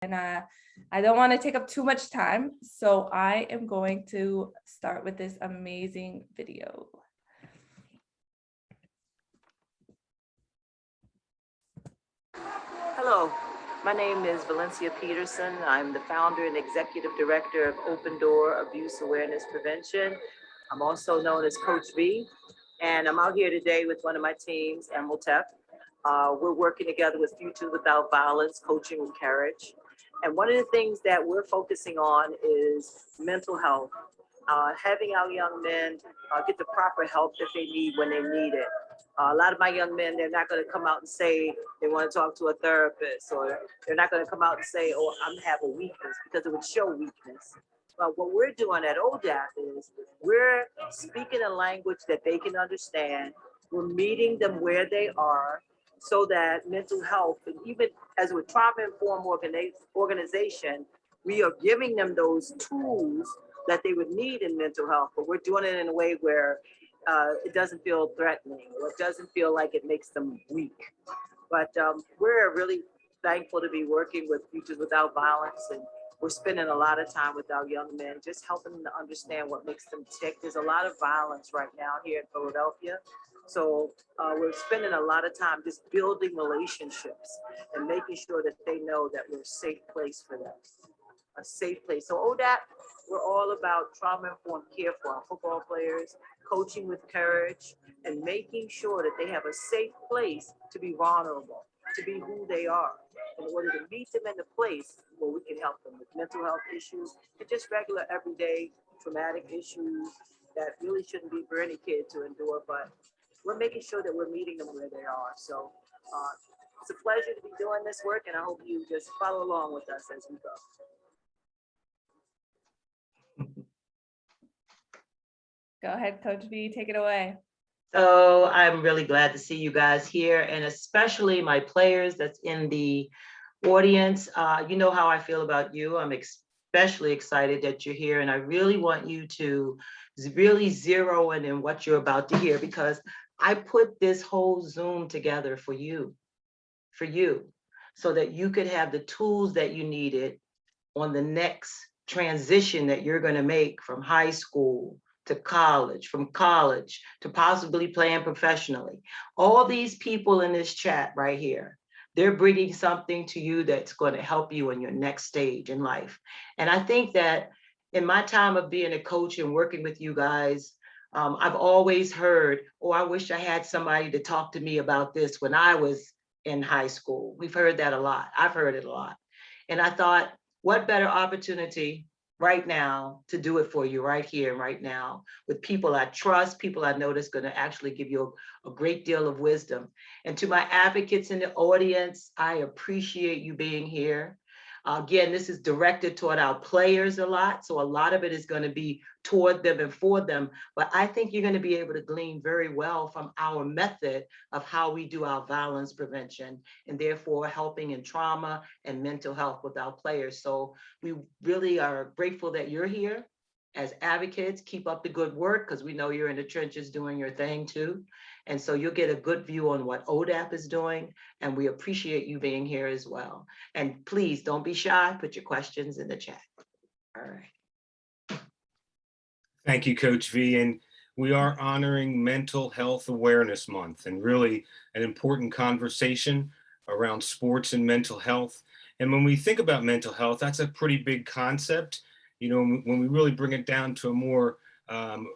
And I don't want to take up too much time, so I am going to start with this amazing video. Hello, my name is Valencia Peterson. I'm the founder and executive director of Open Door Abuse Awareness Prevention. I'm also known as Coach V, and I'm out here today with one of my teams, Emiltep. We're working together with Futures Without Violence, Coaching with Courage. And one of the things that we're focusing on is mental health, having our young men get the proper help that they need when they need it. A lot of my young men, they're not going to come out and say they want to talk to a therapist, or they're not going to come out and say, oh, I'm having weakness, because it would show weakness. But what we're doing at ODAAP is we're speaking a language that they can understand. We're meeting them where they are so that mental health, and even as a trauma-informed organization, we are giving them those tools that they would need in mental health, but we're doing it in a way where it doesn't feel threatening, or it doesn't feel like it makes them weak. But we're really thankful to be working with Futures Without Violence, and we're spending a lot of time with our young men, just helping them to understand what makes them tick. There's a lot of violence right now here in Philadelphia. So we're spending a lot of time just building relationships and making sure that they know that we're a safe place for them, a safe place. So ODAAP, we're all about trauma-informed care for our football players, coaching with courage, and making sure that they have a safe place to be vulnerable, to be who they are, in order to meet them in the place where we can help them with mental health issues and just regular everyday traumatic issues that really shouldn't be for any kid to endure, but we're making sure that we're meeting them where they are. So it's a pleasure to be doing this work, and I hope you just follow along with us as we go. Go ahead, Coach V, take it away. So I'm really glad to see you guys here, and especially my players that's in the audience. You know how I feel about you. I'm especially excited that you're here, and I really want you to really zero in on what you're about to hear, because I put this whole Zoom together for you, so that you could have the tools that you needed on the next transition that you're going to make from high school to college, from college to possibly playing professionally. All these people in this chat right here, they're bringing something to you that's going to help you in your next stage in life. And I think that in my time of being a coach and working with you guys, I've always heard, oh, I wish I had somebody to talk to me about this when I was in high school. We've heard that a lot. I've heard it a lot. And I thought, what better opportunity right now to do it for you right here, right now, with people I trust, people I know that's going to actually give you a great deal of wisdom. And to my advocates in the audience, I appreciate you being here. Again, this is directed toward our players a lot, so a lot of it is going to be toward them and for them, but I think you're going to be able to glean very well from our method of how we do our violence prevention, and therefore helping in trauma and mental health with our players. So we really are grateful that you're here. As advocates, keep up the good work, because we know you're in the trenches doing your thing too. And so you'll get a good view on what ODAAP is doing, and we appreciate you being here as well. And please don't be shy, put your questions in the chat. All right. Thank you, Coach V. And we are honoring Mental Health Awareness Month, and really an important conversation around sports and mental health. And when we think about mental health, that's a pretty big concept. You know, when we really bring it down to a more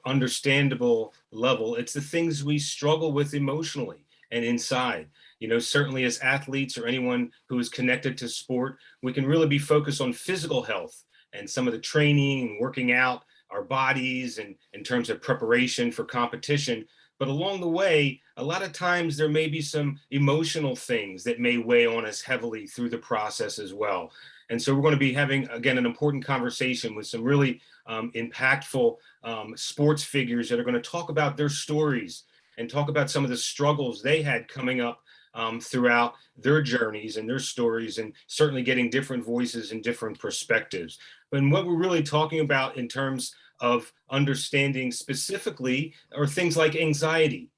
understandable level, it's the things we struggle with emotionally and inside. You know, certainly as athletes or anyone who is connected to sport, we can really be focused on physical health and some of the training and working out our bodies and in terms of preparation for competition. But along the way, a lot of times there may be some emotional things that may weigh on us heavily through the process as well. And so we're going to be having, again, an important conversation with some really impactful sports figures that are going to talk about their stories and talk about some of the struggles they had coming up throughout their journeys and their stories, and certainly getting different voices and different perspectives. But what we're really talking about in terms of understanding specifically are things like anxiety,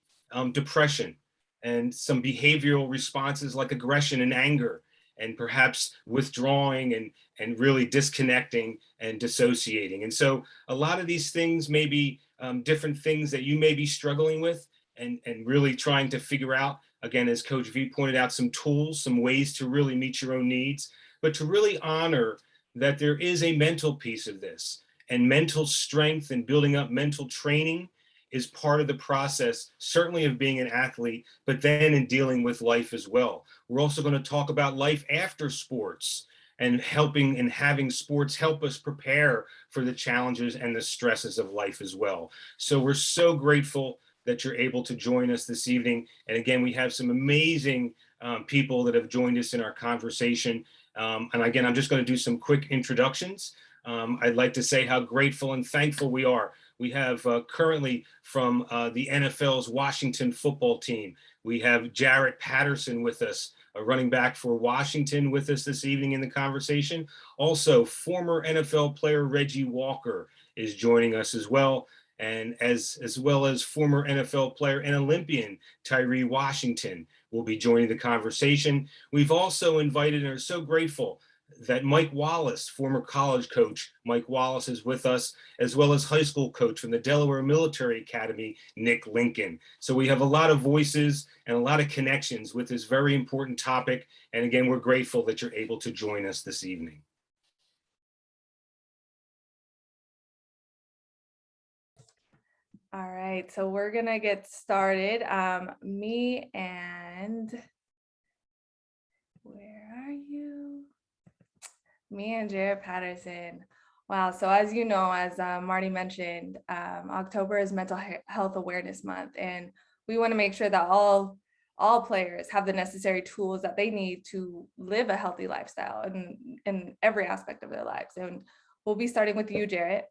depression, and some behavioral responses like aggression and anger, and perhaps withdrawing and really disconnecting and dissociating. And so a lot of these things may be different things that you may be struggling with and really trying to figure out, again, as Coach V pointed out, some tools, some ways to really meet your own needs, but to really honor that there is a mental piece of this, and mental strength and building up mental training is part of the process, certainly of being an athlete, but then in dealing with life as well. We're also going to talk about life after sports and helping and having sports help us prepare for the challenges and the stresses of life as well. So we're so grateful that you're able to join us this evening. And again, we have some amazing people that have joined us in our conversation. And again, I'm just going to do some quick introductions. I'd like to say how grateful and thankful we are. We have currently from the NFL's Washington football team, we have Jaret Patterson with us, a running back for Washington, with us this evening in the conversation. Also, former NFL player Reggie Walker is joining us as well. And as well as former NFL player and Olympian Tyree Washington will be joining the conversation. We've also invited and are so grateful that Mike Wallace, former college coach Mike Wallace, is with us, as well as high school coach from the Delaware Military Academy, Nick Lincoln. So we have a lot of voices and a lot of connections with this very important topic. And again, we're grateful that you're able to join us this evening. All right, so we're gonna get started. Me and Jaret Patterson. Wow, so as you know, as Marty mentioned, October is Mental Health Awareness Month, and we want to make sure that all players have the necessary tools that they need to live a healthy lifestyle in every aspect of their lives. And we'll be starting with you, Jaret.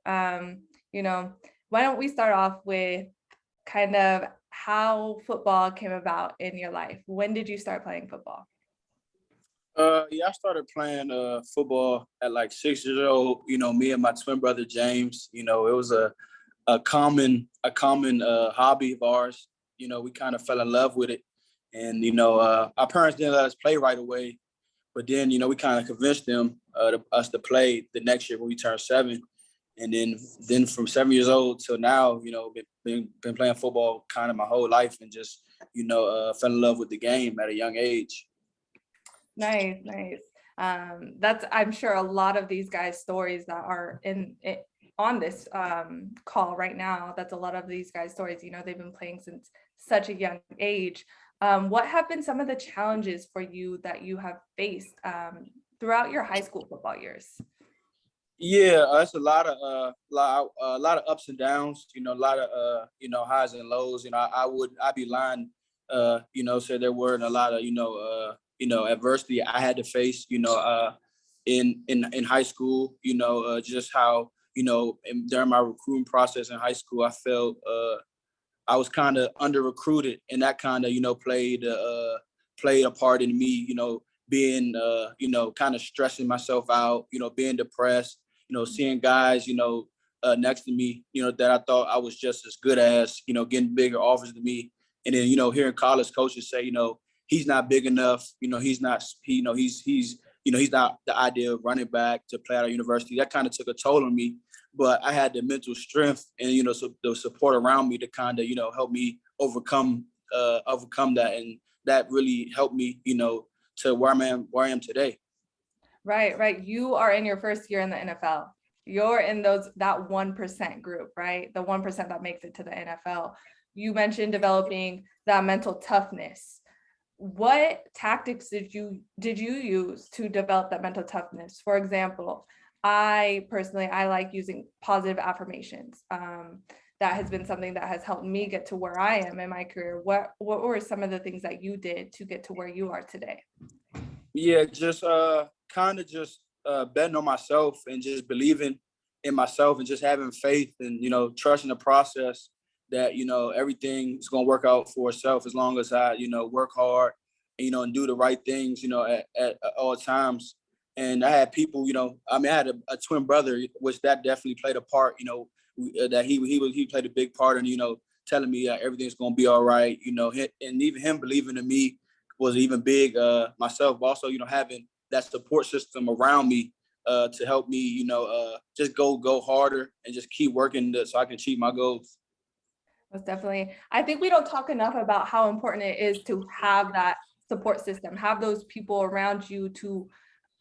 Why don't we start off with kind of how football came about in your life? When did you start playing football? Yeah, I started playing football at like 6 years old. Me and my twin brother James. It was a common hobby of ours. We kind of fell in love with it, and our parents didn't let us play right away, but then we kind of convinced them us to play the next year when we turned 7, and then from 7 years old till now, been playing football kind of my whole life, and just fell in love with the game at a young age. Nice. That's, I'm sure, a lot of these guys' stories that are on this call right now. That's a lot of these guys' stories. They've been playing since such a young age. What have been some of the challenges for you that you have faced throughout your high school football years? Yeah, it's a lot of ups and downs. A lot of highs and lows. I'd be lying. So there weren't a lot of adversity I had to face. In high school. Just how during my recruiting process in high school, I felt I was kind of under recruited, and that kind of played a part in me. Being kind of stressing myself out. Being depressed. Seeing guys next to me that I thought I was just as good as getting bigger offers than me, and then hearing college coaches say he's not big enough. He's not the ideal running back to play at a university. That kind of took a toll on me, but I had the mental strength and so the support around me to kind of help me overcome that, and that really helped me to where I am today. Right. You are in your first year in the NFL. You're in that 1% group, right? The 1% that makes it to the NFL. You mentioned developing that mental toughness. What tactics did you use to develop that mental toughness? For example, I like using positive affirmations. That has been something that has helped me get to where I am in my career. What were some of the things that you did to get to where you are today? Yeah, just kind of just betting on myself and just believing in myself and just having faith and trusting the process that everything is going to work out for itself as long as I work hard and do the right things at all times. And I had people I had a twin brother, which that definitely played a part that he played a big part in telling me everything's going to be all right, and even him believing in me was even big. Myself also having that support system around me to help me, just go harder and just keep working so I can achieve my goals. Most definitely. I think we don't talk enough about how important it is to have that support system, have those people around you to,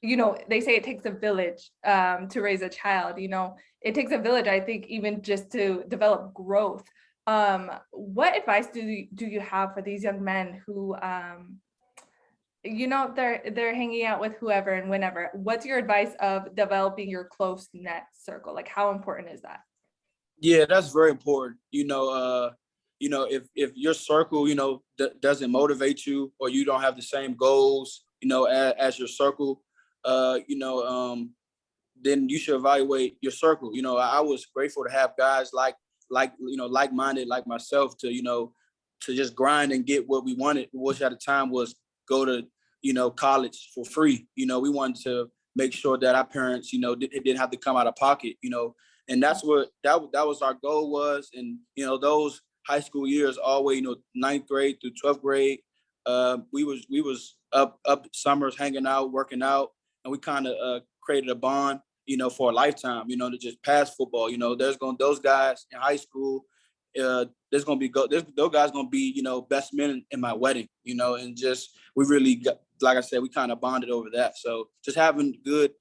they say it takes a village to raise a child, it takes a village, I think, even just to develop growth. What advice do you have for these young men who, they're hanging out with whoever and whenever? What's your advice of developing your close net circle? Like, how important is that? Yeah, that's very important. If your circle, doesn't motivate you, or you don't have the same goals, as your circle, then you should evaluate your circle. I was grateful to have guys like-minded like myself to just grind and get what we wanted, which at the time was go to, college for free. We wanted to make sure that our parents, it didn't have to come out of pocket, and that's what that was our goal was. And, those high school years, always, 9th grade through 12th grade, we was up summers hanging out, working out, and we kind of created a bond, for a lifetime, to just pass football. Those guys in high school, those guys gonna be, best men in my wedding, and just, we really got, like I said, we kind of bonded over that. So just having good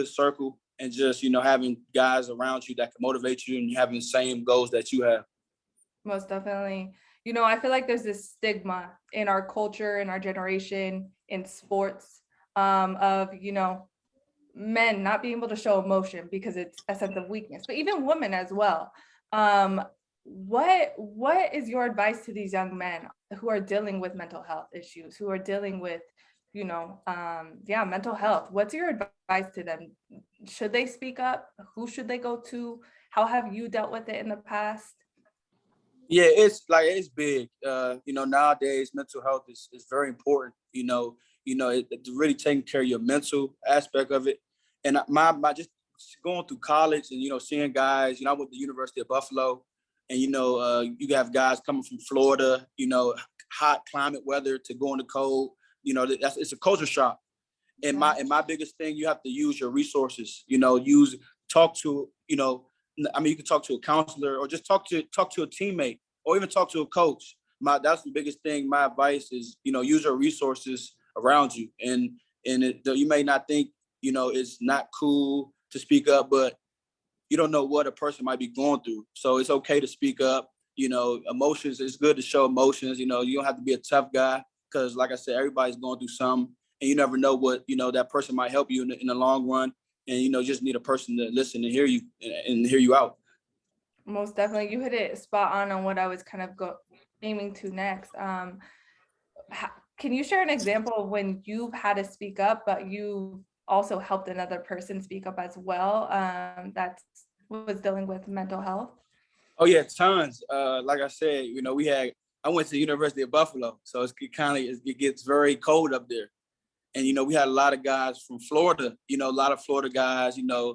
circle, and just, having guys around you that can motivate you and having the same goals that you have. Most definitely. I feel like there's this stigma in our culture, in our generation, in sports, of, men not being able to show emotion because it's a sense of weakness, but even women as well. What is your advice to these young men who are dealing with mental health issues, who are dealing with, mental health? What's your advice to them? Should they speak up? Who should they go to? How have you dealt with it in the past? Yeah, it's big. Nowadays mental health is very important. It's really taking care of your mental aspect of it. And my just going through college and seeing guys. I went to the University of Buffalo, and you have guys coming from Florida. Hot climate weather to go in the cold. It's a culture shock. And my biggest thing, you have to use your resources. Talk to you can talk to a counselor, or just talk to a teammate, or even talk to a coach. That's the biggest thing. My advice is, use your resources around you. And you may not think, it's not cool to speak up, but you don't know what a person might be going through. So it's okay to speak up. Emotions, it's good to show emotions. You don't have to be a tough guy, because like I said, everybody's going through something, and you never know what, that person might help you in the long run. And, just need a person to listen and hear you and hear you out. Most definitely. You hit it spot on what I was kind of aiming to next. Can you share an example of when you've had to speak up, but you also helped another person speak up as well, that was dealing with mental health? Oh yeah, tons. Like I said, I went to the University of Buffalo, so it gets very cold up there. And, we had a lot of guys from Florida, a lot of Florida guys, and a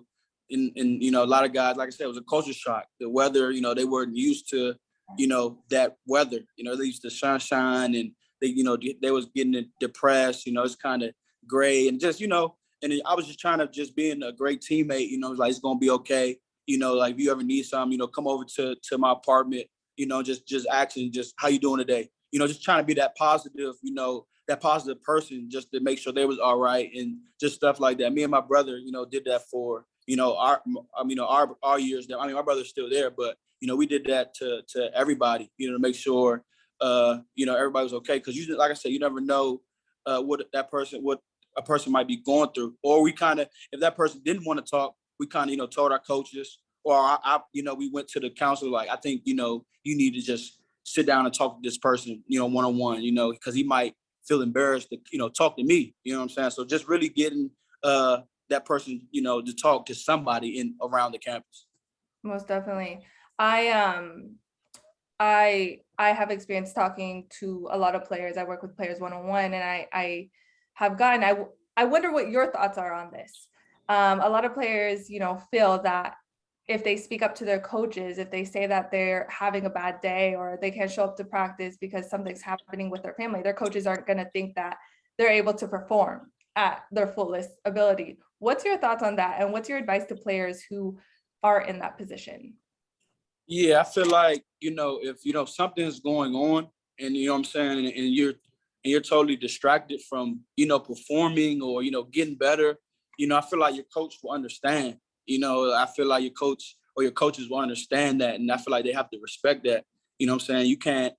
lot of guys, like I said, it was a culture shock. The weather, they weren't used to, that weather, they used to sunshine, and they was getting depressed, it's kind of gray, and just, and I was just trying to just being a great teammate, like, it's going to be okay. Like, if you ever need something, come over to my apartment, just asking, just how you doing today? Just trying to be that positive, that positive person, just to make sure they was all right, and just stuff like that. Me and my brother, did that for, our years. My brother's still there, but, we did that to everybody, to make sure, everybody was okay. Cause like I said, you never know what a person might be going through. Or we if that person didn't want to talk, we told our coaches, or we went to the counselor, like, I think, you need to just sit down and talk to this person, one-on-one, because he might feel embarrassed to, talk to me, you know what I'm saying? So just really getting that person, to talk to somebody around the campus. Most definitely. I have experience talking to a lot of players. I work with players one-on-one, and I have gotten, I wonder what your thoughts are on this. A lot of players, feel that if they speak up to their coaches, if they say that they're having a bad day, or they can't show up to practice because something's happening with their family, their coaches aren't going to think that they're able to perform. at their fullest ability. What's your thoughts on that? And what's your advice to players who are in that position? Yeah, I feel like, if, something's going on and, you know what I'm saying, and you're totally distracted from, performing or, getting better, I feel like your coach will understand. I feel like your coach or your coaches will understand that. And I feel like they have to respect that. You know what I'm saying? You can't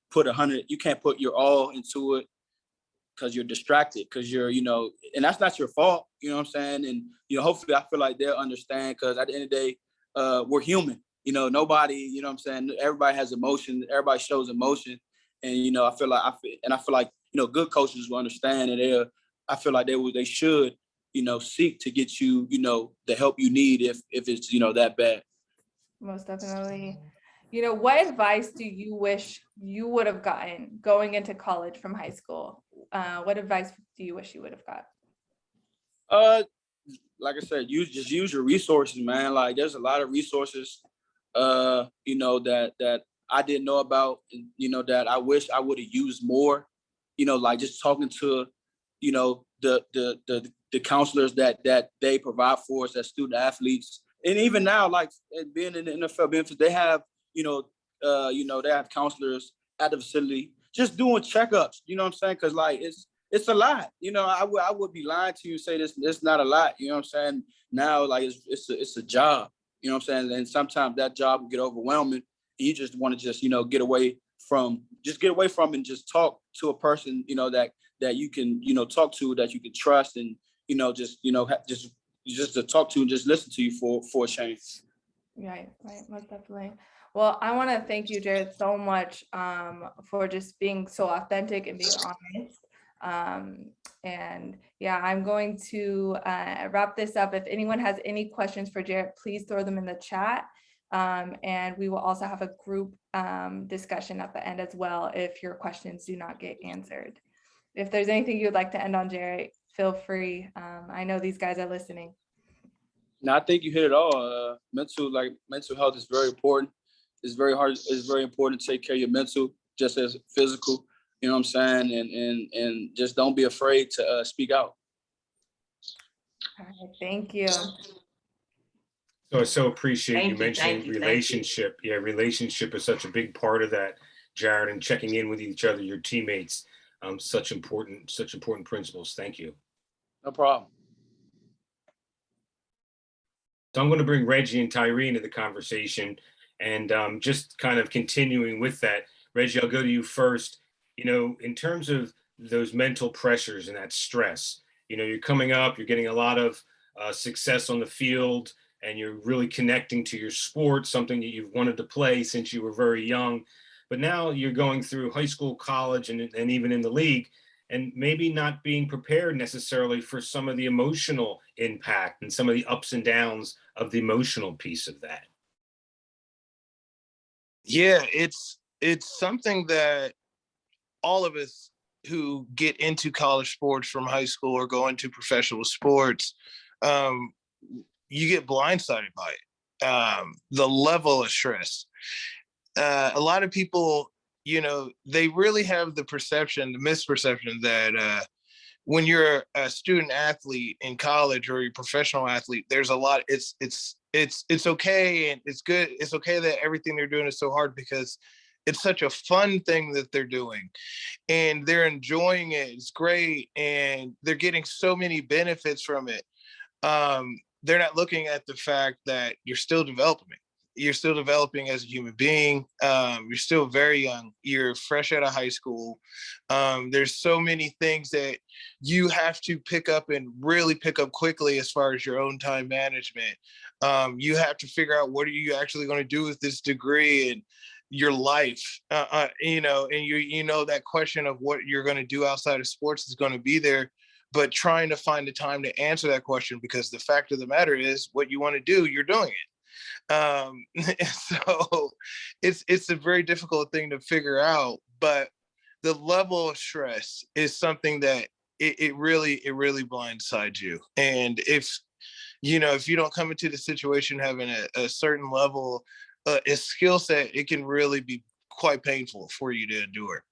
put your all into it because you're distracted, because you're, and that's not your fault. You know what I'm saying? And, hopefully I feel like they'll understand, because at the end of the day, we're human. Nobody, you know what I'm saying? Everybody has emotion. Everybody shows emotion. And, I feel like, good coaches will understand, and I feel like they should, seek to get you, the help you need if it's, that bad. Most definitely. What advice do you wish you would have gotten going into college from high school? What advice do you wish you would have got? Like I said, use your resources, man. Like, there's a lot of resources, that I didn't know about, that I wish I would have used more. Like just talking to, the counselors that they provide for us as student athletes. And even now, like being in the NFL, they have, they have counselors at the facility just doing checkups. You know what I'm saying? Because like it's a lot. I would be lying to you and say it's not a lot. You know what I'm saying? Now, like it's a job. You know what I'm saying? And sometimes that job will get overwhelming. And you just want to just get away from and just talk to a person that you can talk to, that you can trust, and just to talk to and just listen to you for a change. Right, most definitely. Well, I want to thank you, Jaret, so much for just being so authentic and being honest. And yeah, I'm going to wrap this up. If anyone has any questions for Jaret, please throw them in the chat. And we will also have a group discussion at the end as well if your questions do not get answered. If there's anything you'd like to end on, Jaret, feel free. I know these guys are listening. No, I think you hit it all. Mental health is very important. It's very hard. It's very important to take care of your mental, just as physical. You know what I'm saying? And just don't be afraid to speak out. All right, thank you. So I so appreciate you Thank you, mentioning thank you, thank you. relationship. Yeah, relationship is such a big part of that, Jaret, and checking in with each other, your teammates. Such important principles. Thank you. No problem. So I'm going to bring Reggie and Tyree into the conversation, and just kind of continuing with that. Reggie, I'll go to you first. In terms of those mental pressures and that stress, you're coming up, you're getting a lot of success on the field, and you're really connecting to your sport, something that you've wanted to play since you were very young. But now you're going through high school, college, and even in the league, and maybe not being prepared necessarily for some of the emotional impact and some of the ups and downs of the emotional piece of that. Yeah, it's something that all of us who get into college sports from high school or go into professional sports, you get blindsided by it. The level of stress. A lot of people, they really have the misperception that when you're a student athlete in college or you're a professional athlete, there's a lot. It's okay and it's good. It's okay that everything they're doing is so hard because it's such a fun thing that they're doing, and they're enjoying it. It's great, and they're getting so many benefits from it. They're not looking at the fact that you're still developing. You're still developing as a human being. You're still very young. You're fresh out of high school. There's so many things that you have to pick up and really pick up quickly as far as your own time management. You have to figure out what are you actually going to do with this degree and your life, and that question of what you're going to do outside of sports is going to be there, but trying to find the time to answer that question, because the fact of the matter is what you want to do, you're doing it. So it's a very difficult thing to figure out, but the level of stress is something that it really blindsides you. And if you don't come into the situation having a certain level, a skill set, it can really be quite painful for you to endure.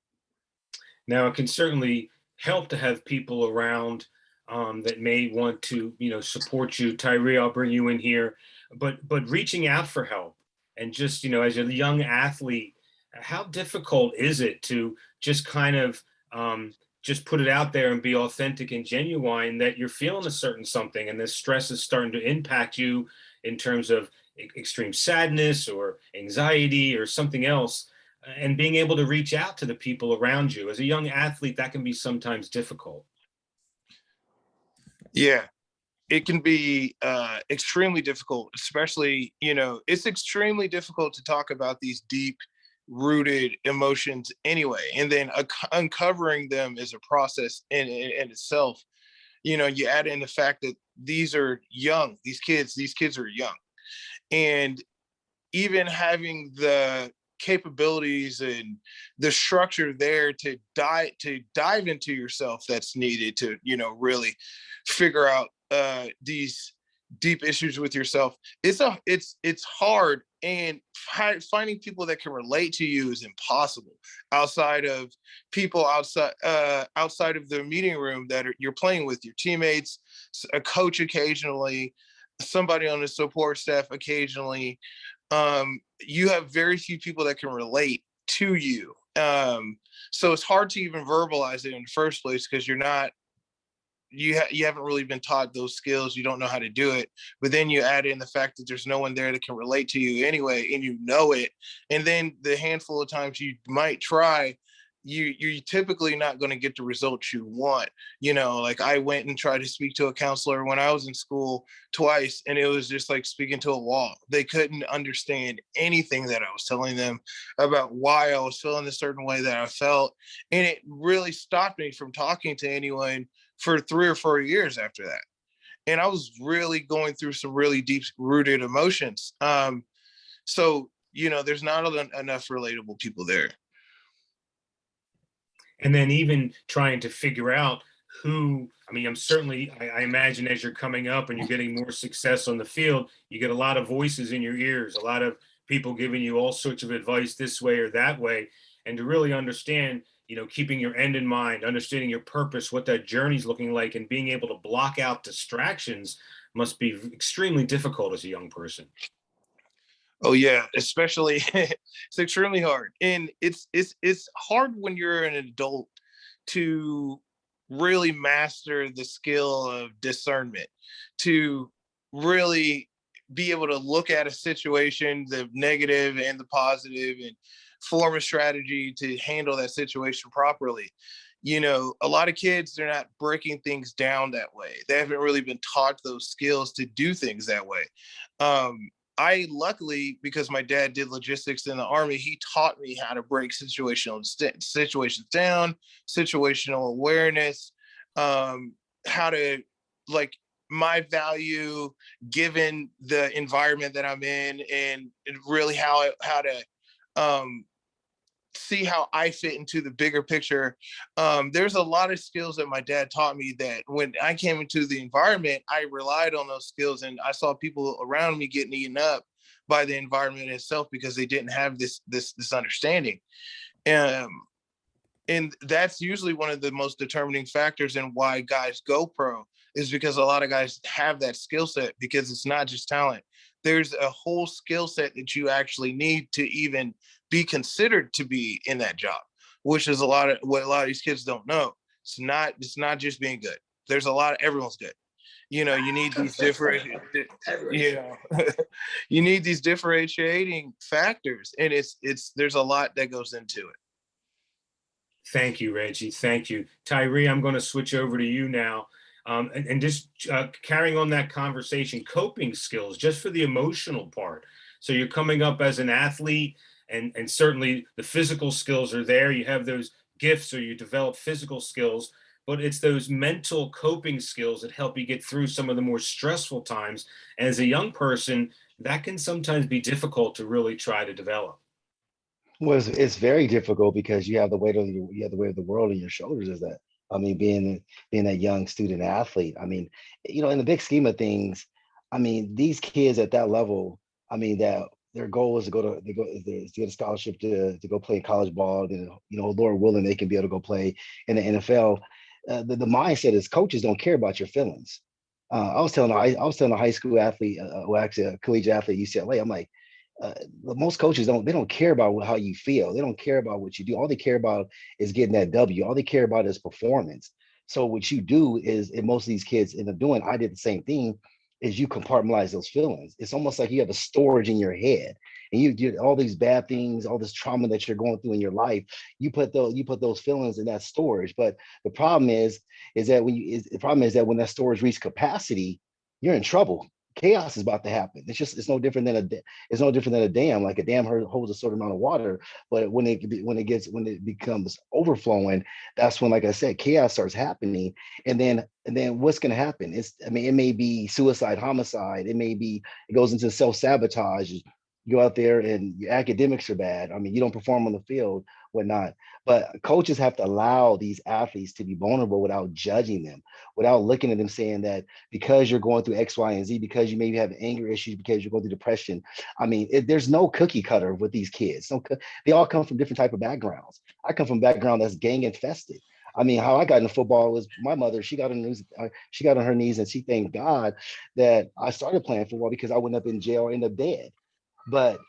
Now, it can certainly help to have people around that may want to, support you. Tyree, I'll bring you in here, but reaching out for help and just, as a young athlete, how difficult is it to just kind of just put it out there and be authentic and genuine that you're feeling a certain something and this stress is starting to impact you in terms of extreme sadness or anxiety or something else, and being able to reach out to the people around you as a young athlete, that can be sometimes difficult. Yeah, it can be extremely difficult, especially, it's extremely difficult to talk about these deep rooted emotions anyway. And then uncovering them is a process in itself. You add in the fact that these are young, these kids are young. And even having the capabilities and the structure there to dive into yourself that's needed to, really figure out these deep issues with yourself. It's hard, and finding people that can relate to you is impossible outside of people outside of the meeting room that you're playing with, your teammates, a coach occasionally, somebody on the support staff occasionally. You have very few people that can relate to you. So it's hard to even verbalize it in the first place because you haven't really been taught those skills. You don't know how to do it. But then you add in the fact that there's no one there that can relate to you anyway, and you know it. And then the handful of times you might try, you're typically not going to get the results you want. Like I went and tried to speak to a counselor when I was in school twice, and it was just like speaking to a wall. They couldn't understand anything that I was telling them about why I was feeling a certain way that I felt. And it really stopped me from talking to anyone for 3 or 4 years after that. And I was really going through some really deep rooted emotions. So, there's not enough relatable people there. And then even trying to figure out who, I imagine as you're coming up and you're getting more success on the field, you get a lot of voices in your ears, a lot of people giving you all sorts of advice this way or that way. And to really understand, keeping your end in mind, understanding your purpose, what that journey's looking like, and being able to block out distractions must be extremely difficult as a young person. Oh yeah, especially it's extremely hard. And it's hard when you're an adult to really master the skill of discernment, to really be able to look at a situation, the negative and the positive, and form a strategy to handle that situation properly. A lot of kids, they're not breaking things down that way. They haven't really been taught those skills to do things that way. I luckily, because my dad did logistics in the Army, he taught me how to break situations down, situational awareness, how to, like, my value given the environment that I'm in, and really how to see how I fit into the bigger picture. There's a lot of skills that my dad taught me that when I came into the environment, I relied on those skills, and I saw people around me getting eaten up by the environment itself because they didn't have this understanding. And that's usually one of the most determining factors in why guys go pro, is because a lot of guys have that skill set, because it's not just talent. There's a whole skill set that you actually need to even be considered to be in that job, which is what a lot of these kids don't know. It's not just being good. There's everyone's good. You need these different, you need these differentiating factors, and there's a lot that goes into it. Thank you, Reggie. Thank you. Tyree, I'm going to switch over to you now. And just carrying on that conversation, coping skills, just for the emotional part. So you're coming up as an athlete, and certainly the physical skills are there. You have those gifts, or you develop physical skills, but it's those mental coping skills that help you get through some of the more stressful times. And as a young person, that can sometimes be difficult to really try to develop. Well, it's very difficult because you have the weight of the world on your shoulders. Is that, being that young student athlete. In the big scheme of things, these kids at that level, that their goal is to get a scholarship to go play college ball. Then, Lord willing, they can be able to go play in the NFL. the mindset is coaches don't care about your feelings. I was telling a high school athlete, well, actually a collegiate athlete at UCLA, I'm like, most coaches don't care about how you feel. They don't care about what you do. All they care about is getting that W. All they care about is performance. So what you do is, and most of these kids end up doing, I did the same thing, is you compartmentalize those feelings. It's almost like you have a storage in your head, and you do all these bad things, all this trauma that you're going through in your life. You put those feelings in that storage. But the problem is that the problem is that when that storage reaches capacity, you're in trouble. Chaos is about to happen. It's no different than it's no different than a dam. Like a dam holds a certain amount of water, but when it becomes overflowing, that's when, like I said, chaos starts happening. And then what's going to happen? It may be suicide, homicide. It goes into self-sabotage. You go out there and your academics are bad. I mean, you don't perform on the field, whatnot. But coaches have to allow these athletes to be vulnerable without judging them, without looking at them saying that because you're going through X, Y, and Z, because you maybe have anger issues, because you're going through depression. I mean, there's no cookie cutter with these kids. They all come from different type of backgrounds. I come from a background that's gang infested. I mean, how I got into football was my mother. She got on her knees and she thanked God that I started playing football because I wouldn't have been in jail or end up dead. But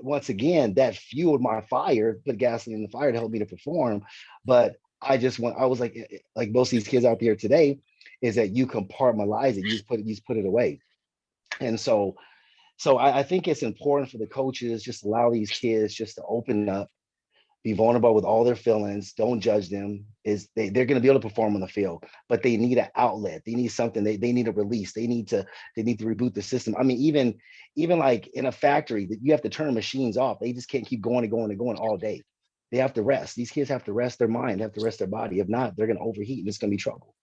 once again, that fueled my fire, put gasoline in the fire to help me to perform. But I was like most of these kids out there today, is that you compartmentalize it, you just put it away. And so I think it's important for the coaches just allow these kids just to open up, be vulnerable with all their feelings. Don't judge them. They're going to be able to perform on the field, but they need an outlet. They need something. They need a release. They need to reboot the system. I mean, even like in a factory, that you have to turn machines off. They just can't keep going and going and going all day. They have to rest. These kids have to rest their mind. They have to rest their body. If not, they're going to overheat and it's going to be trouble.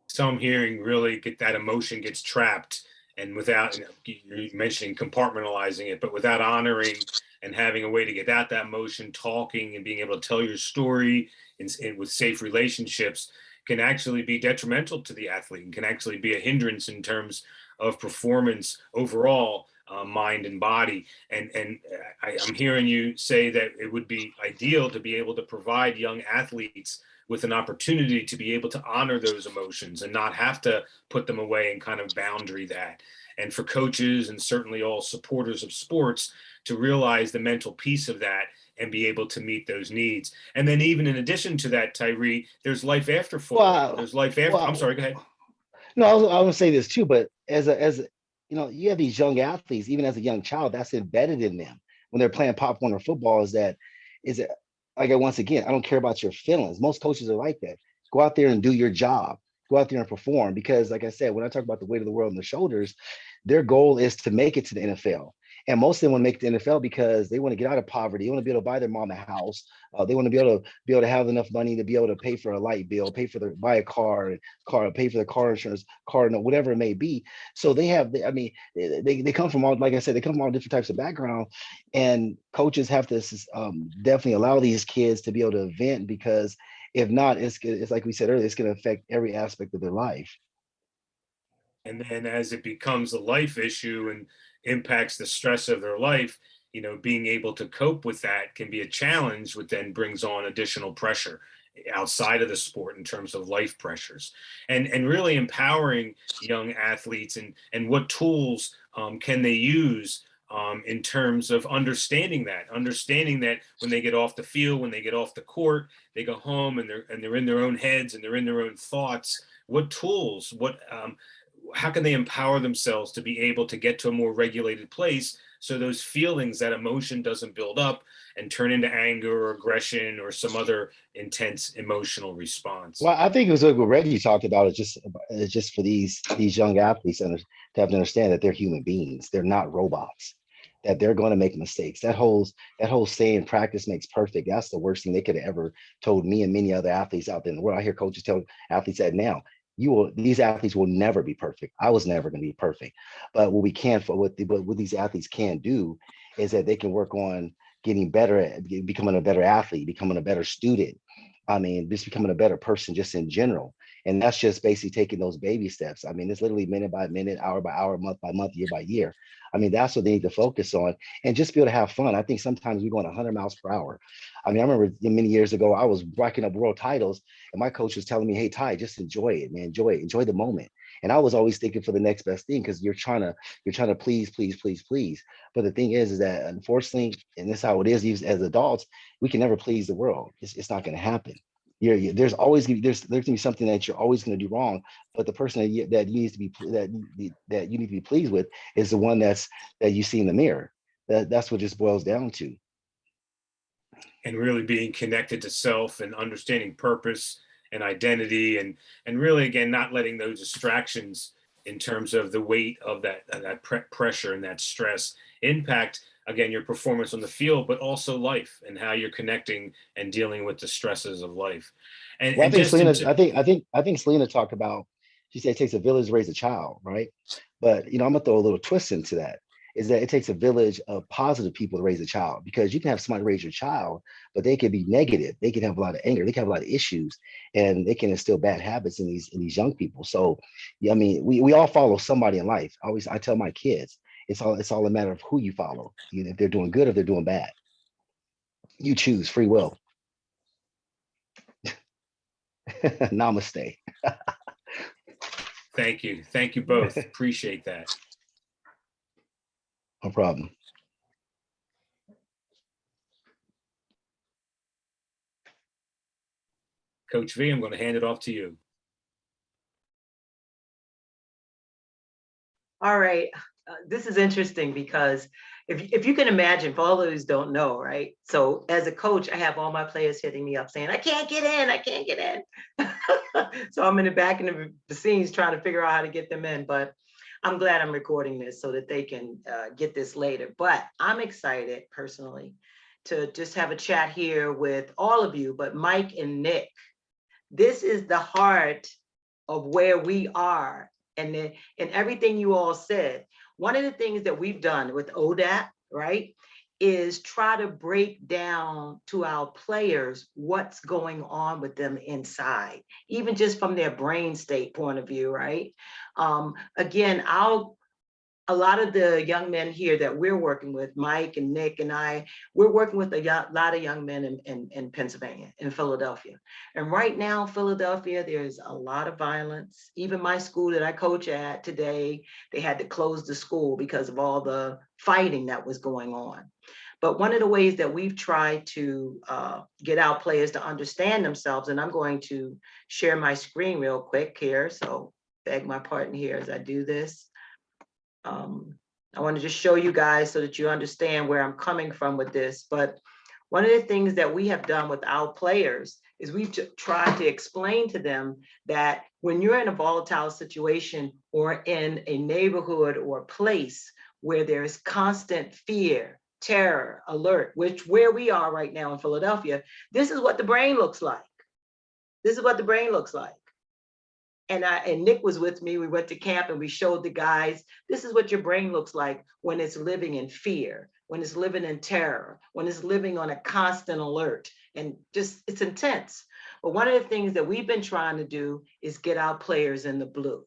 So I'm hearing really that emotion gets trapped, and without, you're mentioning compartmentalizing it, but without honoring and having a way to get out that emotion, talking and being able to tell your story and with safe relationships can actually be detrimental to the athlete and can actually be a hindrance in terms of performance overall, mind and body. And I'm hearing you say that it would be ideal to be able to provide young athletes with an opportunity to be able to honor those emotions and not have to put them away and kind of boundary that. And for coaches and certainly all supporters of sports to realize the mental piece of that and be able to meet those needs. And then even in addition to that, Tyree, there's life after football. Well, There's life after, well, I'm sorry, go ahead. no, I was say this too, but you have these young athletes, even as a young child, that's embedded in them when they're playing Pop Warner football. Is that like, once again, I don't care about your feelings. Most coaches are like that. Go out there and do your job. Go out there and perform. Because, like I said, when I talk about the weight of the world on their shoulders, their goal is to make it to the NFL. And most of them want to make the NFL because they want to get out of poverty. They want to be able to buy their mom a house. They want to be able to have enough money to be able to pay for a light bill, buy a car, pay for the car insurance, car note, whatever it may be. So they come from all, like I said, they come from all different types of background, and coaches have to definitely allow these kids to be able to vent, because if not, it's like we said earlier, it's going to affect every aspect of their life. And then as it becomes a life issue and impacts the stress of their life, being able to cope with that can be a challenge, which then brings on additional pressure outside of the sport in terms of life pressures, and really empowering young athletes and what tools can they use in terms of understanding that when they get off the field, when they get off the court, they go home and they're in their own heads and they're in their own thoughts. What tools, how can they empower themselves to be able to get to a more regulated place so those feelings, that emotion doesn't build up and turn into anger or aggression or some other intense emotional response? Well, I think it was what Reggie talked about. It's just for these young athletes to have to understand that they're human beings. They're not robots. That they're going to make mistakes. That whole saying, "Practice makes perfect." That's the worst thing they could have ever told me and many other athletes out there in the world. I hear coaches tell athletes that now. These athletes will never be perfect. I was never going to be perfect. But what these athletes can do is that they can work on getting better at becoming a better athlete, becoming a better student. I mean, just becoming a better person just in general. And that's just basically taking those baby steps. I mean, it's literally minute by minute, hour by hour, month by month, year by year. I mean, that's what they need to focus on and just be able to have fun. I think sometimes we're going 100 miles per hour. I mean, I remember many years ago, I was racking up world titles and my coach was telling me, hey, Ty, just enjoy it, man. Enjoy it. Enjoy the moment. And I was always thinking for the next best thing because you're trying to please, please, please, please. But the thing is that unfortunately, and this is how it is, even as adults, we can never please the world. It's not going to happen. There's always there's going to be something that you're always going to do wrong. But the person that you need to be that you need to be pleased with is the one that you see in the mirror. That's what just boils down to. And really being connected to self and understanding purpose and identity, and really, again, not letting those distractions in terms of the weight of that pressure and that stress impact, again, your performance on the field, but also life and how you're connecting and dealing with the stresses of life. And, Well, and just I think Selena talked about, she said it takes a village to raise a child, right? But I'm gonna throw a little twist into that, is that it takes a village of positive people to raise a child, because you can have somebody raise your child, but they can be negative. They can have a lot of anger. They can have a lot of issues, and they can instill bad habits in these young people. So, yeah, I mean, we all follow somebody in life. I tell my kids, it's all a matter of who you follow. If they're doing good or if they're doing bad, you choose, free will. Namaste. thank you both. Appreciate that. No problem. Coach V, I'm going to hand it off to you. All right. This is interesting because if you can imagine, for all those who don't know, right? So as a coach, I have all my players hitting me up saying, I can't get in, I can't get in. So I'm in the back in the scenes trying to figure out how to get them in, but I'm glad I'm recording this so that they can get this later. But I'm excited personally to just have a chat here with all of you, but Mike and Nick, this is the heart of where we are. And everything you all said, one of the things that we've done with ODAAP, right, is try to break down to our players what's going on with them inside, even just from their brain state point of view, right? Again, a lot of the young men here that we're working with, Mike and Nick and I, we're working with a lot of young men in Pennsylvania, in Philadelphia. And right now, Philadelphia, there's a lot of violence. Even my school that I coach at today, they had to close the school because of all the fighting that was going on. But one of the ways that we've tried to get our players to understand themselves, and I'm going to share my screen real quick here, so beg my pardon here as I do this. I want to just show you guys so that you understand where I'm coming from with this. But one of the things that we have done with our players is we've tried to explain to them that when you're in a volatile situation or in a neighborhood or a place where there's constant fear, terror, alert, where we are right now in Philadelphia, this is what the brain looks like. This is what the brain looks like. And Nick was with me. We went to camp and we showed the guys, this is what your brain looks like when it's living in fear, when it's living in terror, when it's living on a constant alert, and just, it's intense. But one of the things that we've been trying to do is get our players in the blue.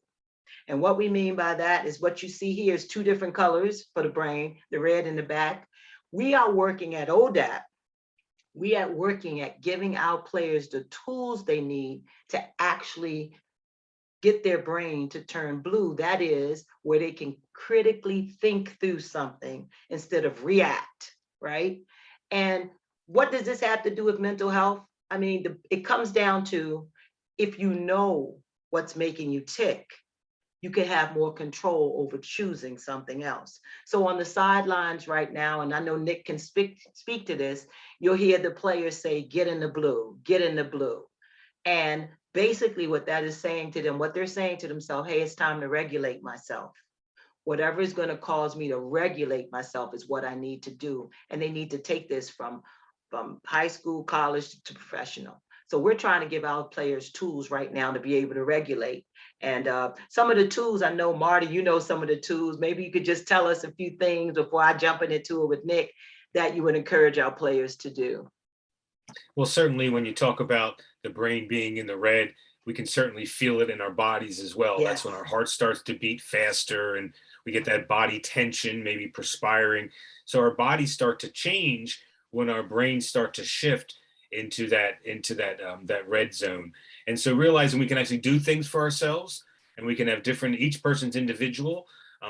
And what we mean by that is what you see here is two different colors for the brain, the red in the back. We are working at ODAAP. We are working at giving our players the tools they need to actually get their brain to turn blue. That is where they can critically think through something instead of react, right? And what does this have to do with mental health? I mean, it comes down to, if you know what's making you tick, you can have more control over choosing something else. So on the sidelines right now, and I know Nick can speak to this, you'll hear the players say, get in the blue, get in the blue. And basically what that is saying to them, what they're saying to themselves, hey, it's time to regulate myself. Whatever is going to cause me to regulate myself is what I need to do. And they need to take this from high school, college to professional. So we're trying to give our players tools right now to be able to regulate. And some of the tools, I know, Marty, you know some of the tools. Maybe you could just tell us a few things before I jump into it with Nick that you would encourage our players to do. Well, certainly when you talk about the brain being in the red, we can certainly feel it in our bodies as well. That's when Yes. our heart starts to beat faster and we get that body tension, maybe perspiring. So our bodies start to change when our brains start to shift into that red zone. And so realizing we can actually do things for ourselves, and we can have different, each person's individual.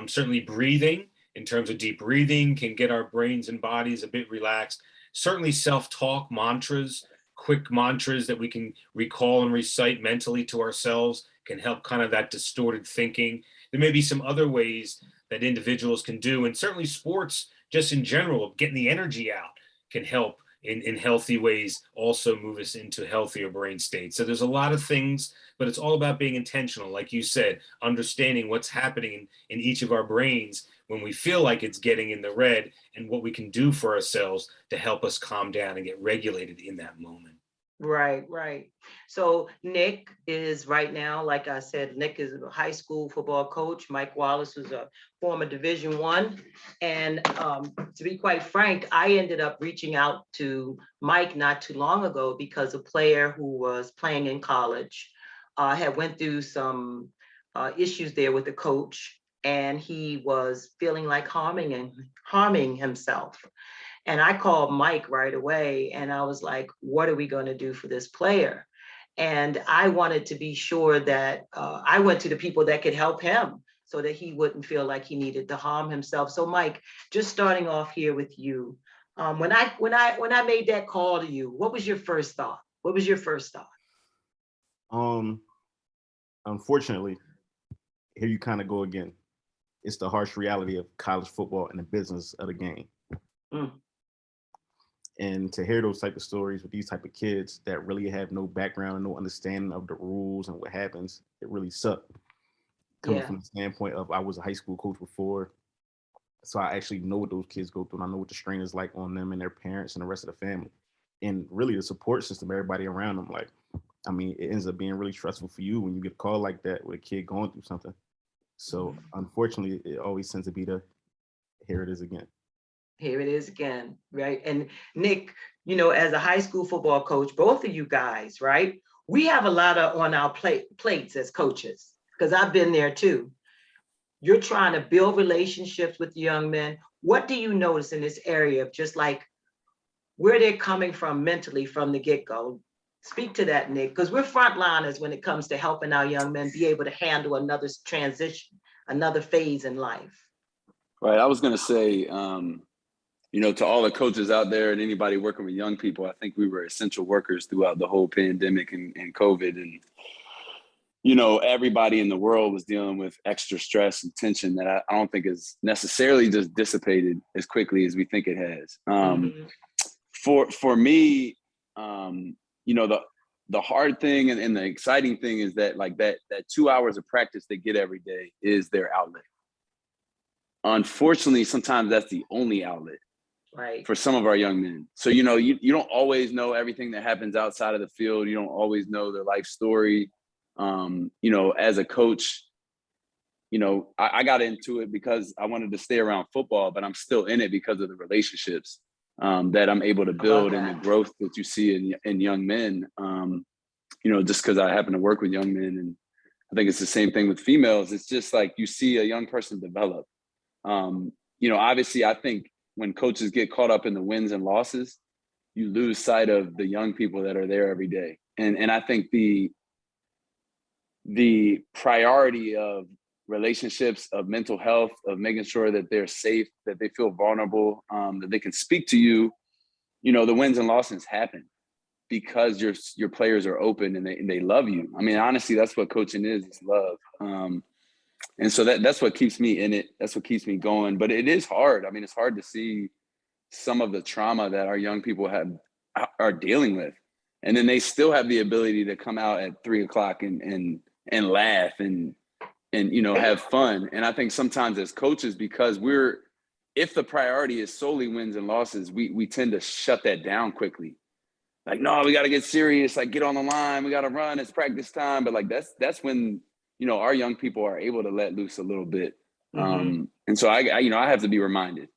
Certainly breathing, in terms of deep breathing, can get our brains and bodies a bit relaxed. Certainly self-talk mantras, quick mantras that we can recall and recite mentally to ourselves can help kind of that distorted thinking. There may be some other ways that individuals can do, and certainly sports just in general, getting the energy out can help in healthy ways also move us into healthier brain states. So there's a lot of things, but it's all about being intentional. Like you said, understanding what's happening in each of our brains when we feel like it's getting in the red, and what we can do for ourselves to help us calm down and get regulated in that moment. Right, right. So Nick is right now, like I said, Nick is a high school football coach. Mike Wallace was a former Division I. And to be quite frank, I ended up reaching out to Mike not too long ago because a player who was playing in college had went through some issues there with the coach, and he was feeling like harming himself. And I called Mike right away and I was like, what are we going to do for this player? And I wanted to be sure that I went to the people that could help him so that he wouldn't feel like he needed to harm himself. So Mike, just starting off here with you, when I made that call to you, what was your first thought? What was your first thought? Unfortunately, here you kind of go again. It's the harsh reality of college football and the business of the game. Mm. And to hear those type of stories with these type of kids that really have no background, no understanding of the rules and what happens, it really sucked. Coming Yeah. from the standpoint of, I was a high school coach before, so I actually know what those kids go through, and I know what the strain is like on them and their parents and the rest of the family. And really the support system, everybody around them, like, I mean, it ends up being really stressful for you when you get a call like that with a kid going through something. So unfortunately, it always tends to be here it is again. Here it is again, right? And Nick, you know, as a high school football coach, both of you guys, right? We have a lot on our plates as coaches, because I've been there too. You're trying to build relationships with young men. What do you notice in this area of just like where they're coming from mentally from the get-go? Speak to that, Nick, because we're frontliners when it comes to helping our young men be able to handle another transition, another phase in life. Right. I was going to say, you know, to all the coaches out there and anybody working with young people, I think we were essential workers throughout the whole pandemic and COVID. And, you know, everybody in the world was dealing with extra stress and tension that I don't think is necessarily just dissipated as quickly as we think it has. For me, you know, the hard thing and the exciting thing is that like that 2 hours of practice they get every day is their outlet. Unfortunately, sometimes that's the only outlet. Right. For some of our young men. So, you know, you don't always know everything that happens outside of the field. You don't always know their life story. You know, as a coach, you know, I got into it because I wanted to stay around football, but I'm still in it because of the relationships that I'm able to build and the growth that you see in young men. You know, just because I happen to work with young men, and I think it's the same thing with females. It's just like you see a young person develop. You know, obviously, I think when coaches get caught up in the wins and losses, you lose sight of the young people that are there every day. And I think the priority of relationships, of mental health, of making sure that they're safe, that they feel vulnerable, that they can speak to you, you know, the wins and losses happen because your players are open and they love you. I mean, honestly, that's what coaching is love. And so that's what keeps me in it. That's what keeps me going. But it is hard. I mean, it's hard to see some of the trauma that our young people are dealing with. And then they still have the ability to come out at 3 o'clock and laugh and you know, have fun. And I think sometimes as coaches, because if the priority is solely wins and losses, we tend to shut that down quickly. Like, no, we got to get serious. Like, get on the line. We got to run. It's practice time. But like, that's when, you know, our young people are able to let loose a little bit. And so I you know, I have to be reminded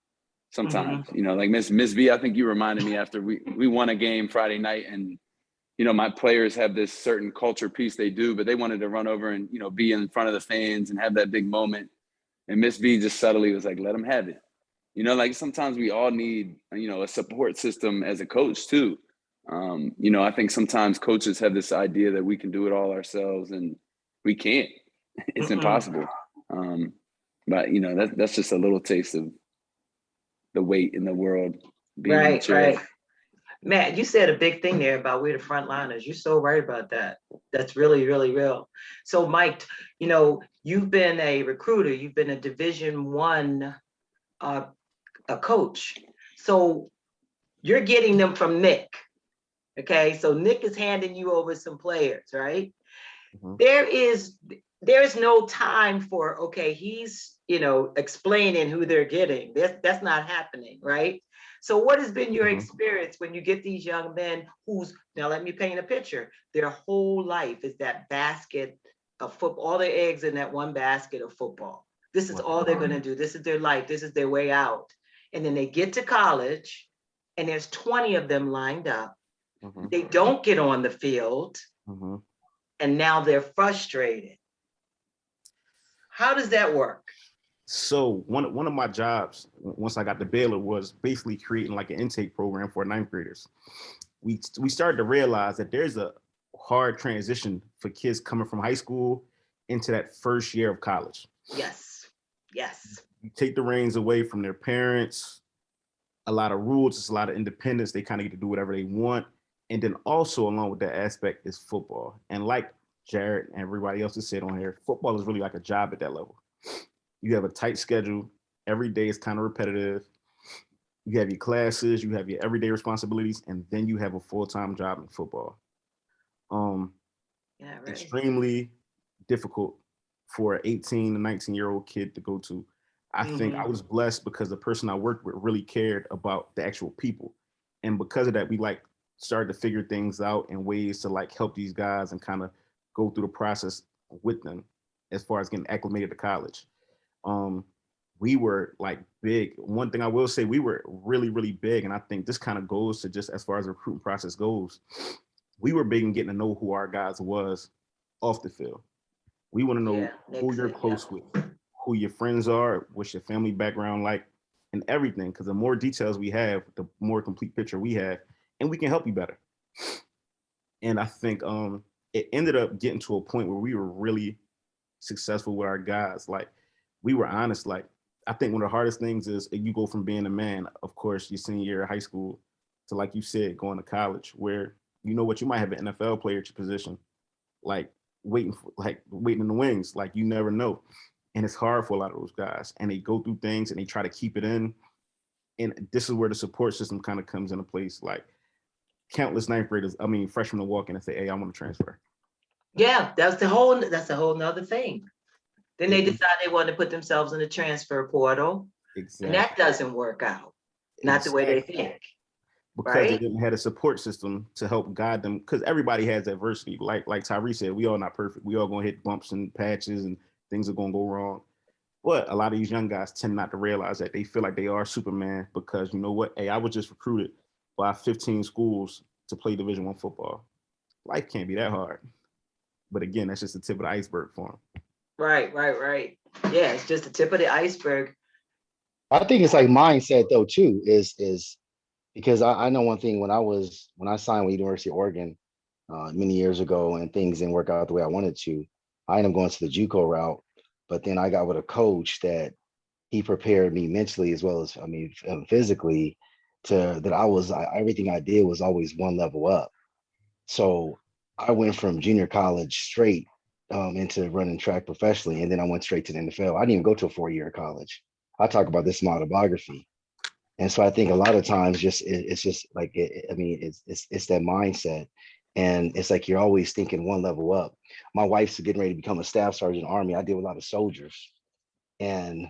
sometimes, you know, like Miss V, I think you reminded me after we won a game Friday night, and, my players have this certain culture piece they do, but they wanted to run over and, be in front of the fans and have that big moment. And Miss V just subtly was like, let them have it. Like sometimes we all need, a support system as a coach too. I think sometimes coaches have this idea that we can do it all ourselves, and we can't. It's impossible. But that's just a little taste of the weight in the world. Right. Matt, you said a big thing there about we're the frontliners. You're so right about that. That's really, really real. So Mike, you've been a recruiter, you've been a Division I a coach. So you're getting them from Nick. Okay, so Nick is handing you over some players, right? There's no time for, okay, he's explaining who they're getting. That's not happening, right? So what has been your experience when you get these young men now let me paint a picture. Their whole life is that basket of football, all their eggs in that one basket of football. This is all they're going to do. This is their life. This is their way out. And then they get to college and there's 20 of them lined up. They don't get on the field and now they're frustrated. How does that work? So one of my jobs, once I got to Baylor, was basically creating like an intake program for ninth graders. We started to realize that there's a hard transition for kids coming from high school into that first year of college. Yes. You take the reins away from their parents, a lot of rules, it's a lot of independence. They kind of get to do whatever they want. And then also along with that aspect is football. And like Jared and everybody else has said on here, football is really like a job at that level. You have a tight schedule. Every day is kind of repetitive. You have your classes, you have your everyday responsibilities, and then you have a full-time job in football. Extremely difficult for an 18 to 19-year-old kid to go to. I think I was blessed because the person I worked with really cared about the actual people. And because of that, we started to figure things out and ways to help these guys and kind of go through the process with them as far as getting acclimated to college. We were big. One thing I will say, we were really, really big. And I think this kind of goes to just as far as the recruiting process goes, we were big in getting to know who our guys was off the field. We want to know who you're close with, who your friends are, what's your family background like, and everything. Because the more details we have, the more complete picture we have, and we can help you better. And I think it ended up getting to a point where we were really successful with our guys. We were honest. I think one of the hardest things is you go from being a man, of course, your senior year of high school, to like you said, going to college, where you might have an NFL player at your position, waiting in the wings, you never know. And it's hard for a lot of those guys. And they go through things and they try to keep it in. And this is where the support system kind of comes into place. Countless freshmen will walk in and say, hey, I want to transfer. Yeah, that's a whole nother thing. Then they decide they want to put themselves in the transfer portal. Exactly. And that doesn't work out. Not the way they think. Because they didn't have a support system to help guide them. Because everybody has adversity. Like Tyree said, we all not perfect. We all going to hit bumps and patches and things are going to go wrong. But a lot of these young guys tend not to realize that. They feel like they are Superman because you know what? Hey, I was just recruited by 15 schools to play Division I football. Life can't be that hard. But again, that's just the tip of the iceberg for them. Right. Yeah, it's just the tip of the iceberg. I think it's mindset though too, is because I know one thing when I signed with University of Oregon many years ago and things didn't work out the way I wanted to, I ended up going to the JUCO route, but then I got with a coach that he prepared me mentally as well as physically everything I did was always one level up. So I went from junior college straight into running track professionally, and then I went straight to the NFL. I didn't even go to a 4-year college. I talk about this in my autobiography. And so I think a lot of times it's that mindset. And it's you're always thinking one level up. My wife's getting ready to become a staff sergeant in the Army. I deal with a lot of soldiers. And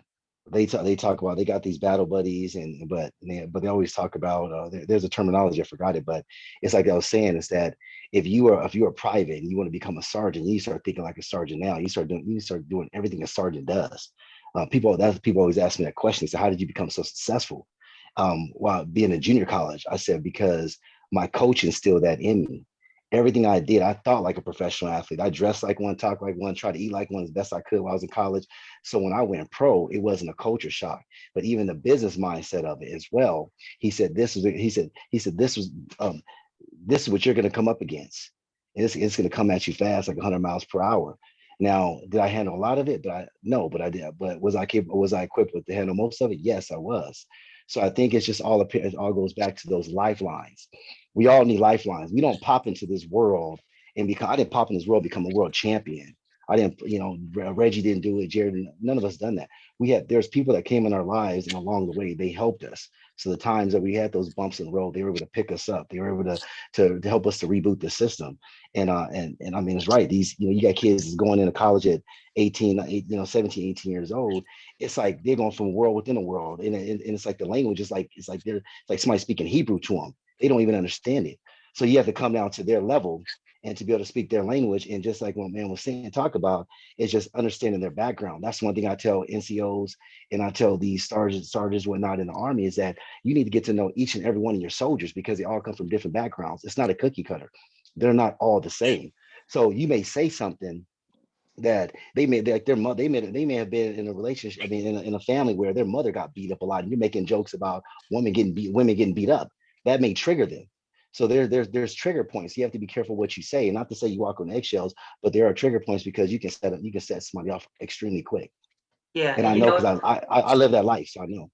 they talk about, they got these battle buddies, but they always talk about, there's a terminology, I forgot it, but it's like I was saying, is that if you're a private and you want to become a sergeant, you start thinking like a sergeant now. You start doing everything a sergeant does. People always ask me that question. So how did you become so successful? While being in junior college, I said, because my coach instilled that in me. Everything I did, I thought like a professional athlete. I dressed like one, talked like one, tried to eat like one as best I could while I was in college. So when I went pro, it wasn't a culture shock, but even the business mindset of it as well. He said, this is what you're going to come up against. It's going to come at you fast, like 100 miles per hour. Now, did I handle a lot of it? No, but I did. But was I capable? Was I equipped with to handle most of it? Yes, I was. So I think it's just it all goes back to those lifelines. We all need lifelines. We don't pop into this world and become. I didn't pop in this world become a world champion. I didn't. Reggie didn't do it. Jared, none of us done that. There's people that came in our lives, and along the way, they helped us. So the times that we had those bumps in the road, they were able to pick us up. They were able to help us to reboot the system. And I mean, it's right. These, you got kids going into college at 17, 18 years old. It's like they're going from a world within a world. And it's like the language is like, it's like somebody speaking Hebrew to them. They don't even understand it. So you have to come down to their level and to be able to speak their language. And just like what man was saying, talk about is just understanding their background. That's one thing I tell NCOs and I tell these sergeants, whatnot in the Army is that you need to get to know each and every one of your soldiers because they all come from different backgrounds. It's not a cookie cutter. They're not all the same. So you may say something that they may like their mother, they may have been in a relationship, I mean, in a family where their mother got beat up a lot, and you're making jokes about women getting beat up. That may trigger them. So there's trigger points. You have to be careful what you say, and not to say you walk on eggshells, but there are trigger points because you can set somebody off extremely quick. Yeah, And I you know know, because I live that life, so I know.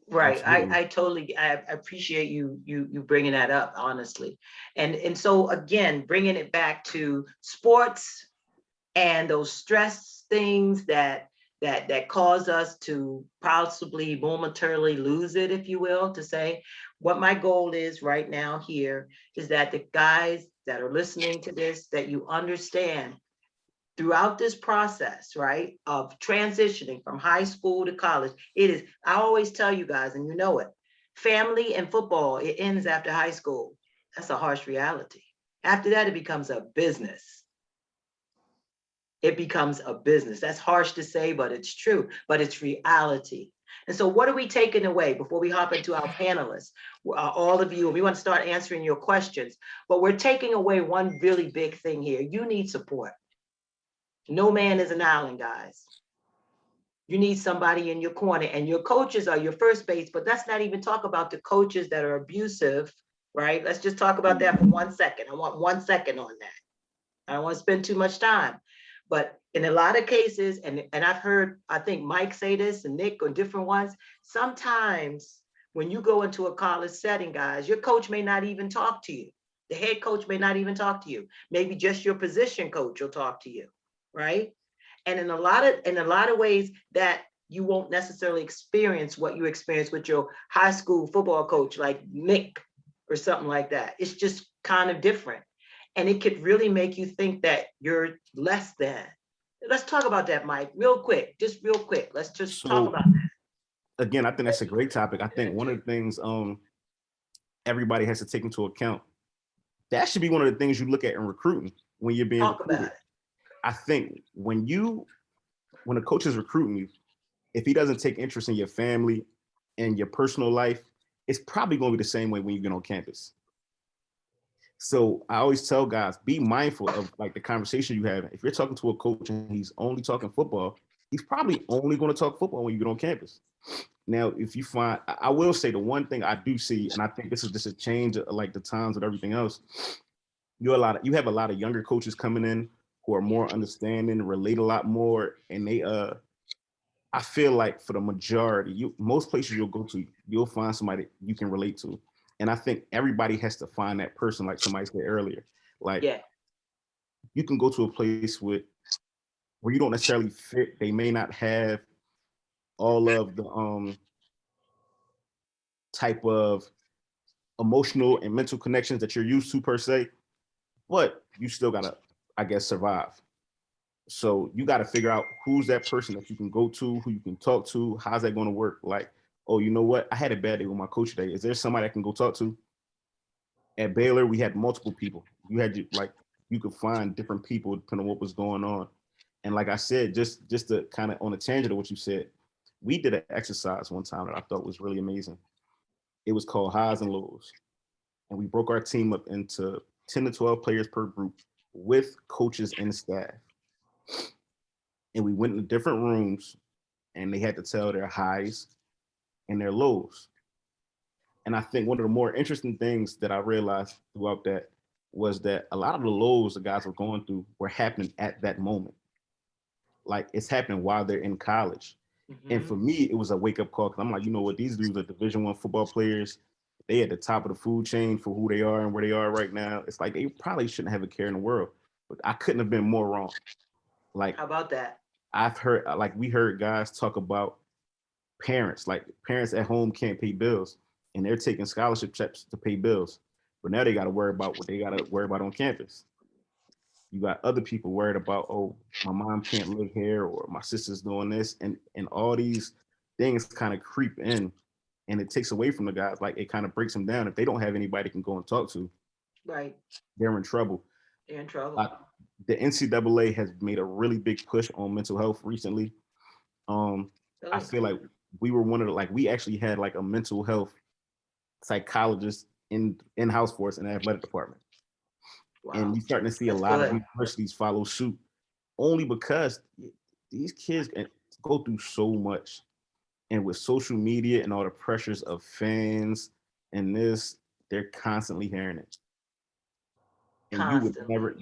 right. Absolutely. I totally, I appreciate you bringing that up, honestly. And so again, bringing it back to sports and those stress things that cause us to possibly momentarily lose it, if you will, to say what my goal is right now here is that the guys that are listening to this, that you understand throughout this process, right, of transitioning from high school to college, it is, I always tell you guys, and you know it, family and football, it ends after high school. That's a harsh reality. After that, it becomes a business. It becomes a business. That's harsh to say, but it's true, but it's reality. And so what are we taking away before we hop into our panelists? All of you, we want to start answering your questions, but we're taking away one really big thing here. You need support. No man is an island, guys. You need somebody in your corner, and your coaches are your first base, but let's not even talk about the coaches that are abusive, right? Let's just talk about that for 1 second. I want 1 second on that. I don't want to spend too much time. But in a lot of cases, and I've heard, I think Mike say this and Nick or different ones, sometimes when you go into a college setting, guys, your coach may not even talk to you. The head coach may not even talk to you. Maybe just your position coach will talk to you, right? And in a lot of ways that you won't necessarily experience what you experience with your high school football coach, like Nick or something like that. It's just kind of different. And it could really make you think that you're less than. Let's talk about that, Mike, real quick, just real quick. Let's just talk about that. Again, I think that's a great topic. I think one of the things everybody has to take into account, that should be one of the things you look at in recruiting when you're being Talk recruited. about it. I think when a coach is recruiting you, if he doesn't take interest in your family and your personal life, it's probably going to be the same way when you get on campus. So I always tell guys, be mindful of like the conversation you have. If you're talking to a coach and he's only talking football, he's probably only going to talk football when you get on campus. Now, if you find, I will say the one thing I do see, and I think this is just a change of like the times with everything else, you have a lot of younger coaches coming in who are more understanding, relate a lot more, and they I feel like for the majority, most places you'll go to, you'll find somebody you can relate to. And I think everybody has to find that person, like somebody said earlier. Like, Yeah. you can go to a place where you don't necessarily fit. They may not have all of the type of emotional and mental connections that you're used to per se, but you still gotta, I guess, survive. So you got to figure out who's that person that you can go to, who you can talk to. How's that going to work? Like, oh, you know what? I had a bad day with my coach today. Is there somebody I can go talk to? At Baylor, we had multiple people. You could find different people depending on what was going on. And like I said, just to kind of on a tangent of what you said, we did an exercise one time that I thought was really amazing. It was called highs and lows. And we broke our team up into 10 to 12 players per group with coaches and staff. And we went into different rooms and they had to tell their highs and their lows. And I think one of the more interesting things that I realized throughout that was that a lot of the lows the guys were going through were happening at that moment. Like it's happening while they're in college. And for me, it was a wake up call because I'm like, you know what, these dudes are Division I football players. They at the top of the food chain for who they are and where they are right now. It's like they probably shouldn't have a care in the world, but I couldn't have been more wrong. Like, How about that? I've heard, like we heard guys talk about parents, like parents at home can't pay bills and they're taking scholarship checks to pay bills. But now they got to worry about what they got to worry about on campus. You got other people worried about, oh, my mom can't live here or my sister's doing this. And all these things kind of creep in and it takes away from the guys. Like it kind of breaks them down. If they don't have anybody they can go and talk to, Right. they're in trouble. They're in trouble. The NCAA has made a really big push on mental health recently. I feel like we were one of the, like, we actually had like a mental health psychologist in-house for us in the athletic department. Wow. And you're starting to see a lot of universities follow suit only because these kids go through so much. And with social media and all the pressures of fans and this, they're constantly hearing it. And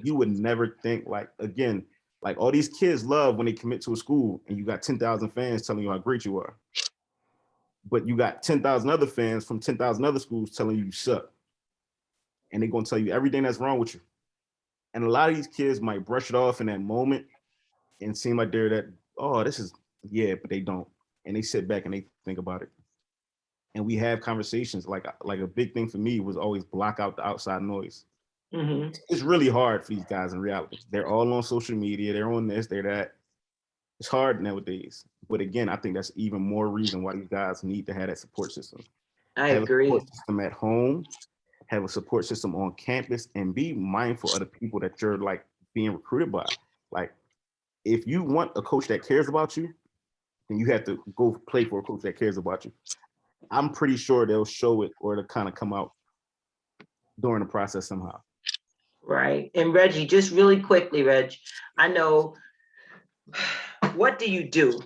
you would never think, like, again, like all these kids love when they commit to a school and you got 10,000 fans telling you how great you are. But you got 10,000 other fans from 10,000 other schools telling you suck. And they're going to tell you everything that's wrong with you. And a lot of these kids might brush it off in that moment and seem like they're that, oh, this is, yeah, but they don't. And they sit back and they think about it. And we have conversations. Like a big thing for me was always block out the outside noise. Mm-hmm. It's really hard for these guys in reality. They're all on social media. They're on this, they're that. It's hard nowadays. But again, I think that's even more reason why these guys need to have that support system. I have agree. A support system at home, have a support system on campus, and be mindful of the people that you're like being recruited by. Like, if you want a coach that cares about you, then you have to go play for a coach that cares about you. I'm pretty sure they'll show it or it'll kind of come out during the process somehow. Right. And Reggie, just really quickly, Reg, I know, what do you do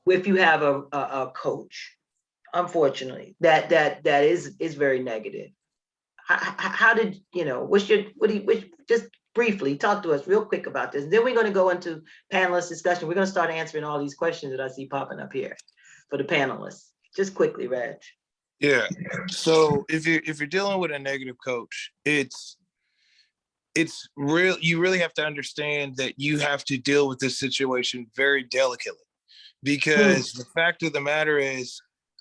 if you have a coach, unfortunately, that is very negative? How did, just briefly talk to us real quick about this. And then we're going to go into panelist discussion. We're going to start answering all these questions that I see popping up here for the panelists. Just quickly, Reg. Yeah. So if you're dealing with a negative coach, it's real. You really have to understand that you have to deal with this situation very delicately, because the fact of the matter is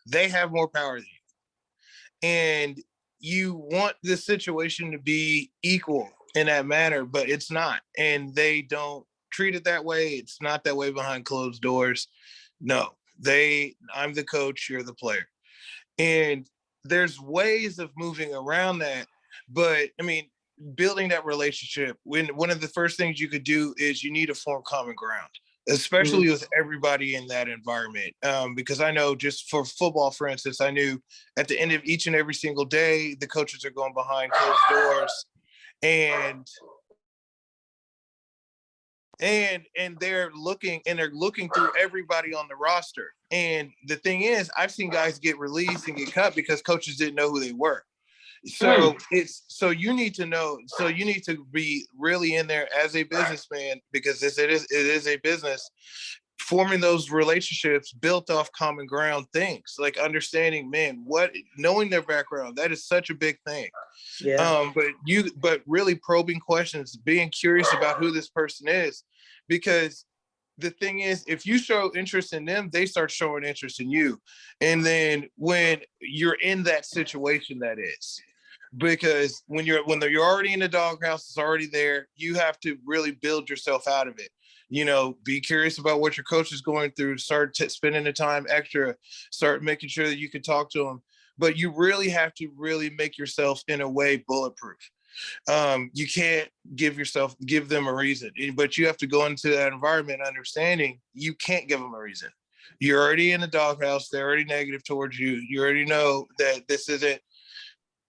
they have more power than you, and you want the situation to be equal in that manner, but it's not, and they don't treat it that way. It's not that way behind closed doors. No, I'm the coach, you're the player, and there's ways of moving around that. But I mean, building that relationship, one of the first things you could do is you need to form common ground, especially with everybody in that environment. Because I know, just for football, for instance, I knew at the end of each and every single day, the coaches are going behind closed doors and they're looking through everybody on the roster. And the thing is, I've seen guys get released and get cut because coaches didn't know who they were. So you need to be really in there as a businessman, because it is a business, forming those relationships built off common ground things, like understanding, knowing their background. That is such a big thing. Yeah. But really probing questions, being curious about who this person is, because the thing is, if you show interest in them, they start showing interest in you. And then when you're in that situation, that is, because when you're already in the doghouse, it's already there. You have to really build yourself out of it. Be curious about what your coach is going through. Start spending the time extra. Start making sure that you can talk to them. But you really have to really make yourself, in a way, bulletproof. You can't give them a reason, but you have to go into that environment understanding you can't give them a reason. You're already in the doghouse. They're already negative towards you. You already know that this isn't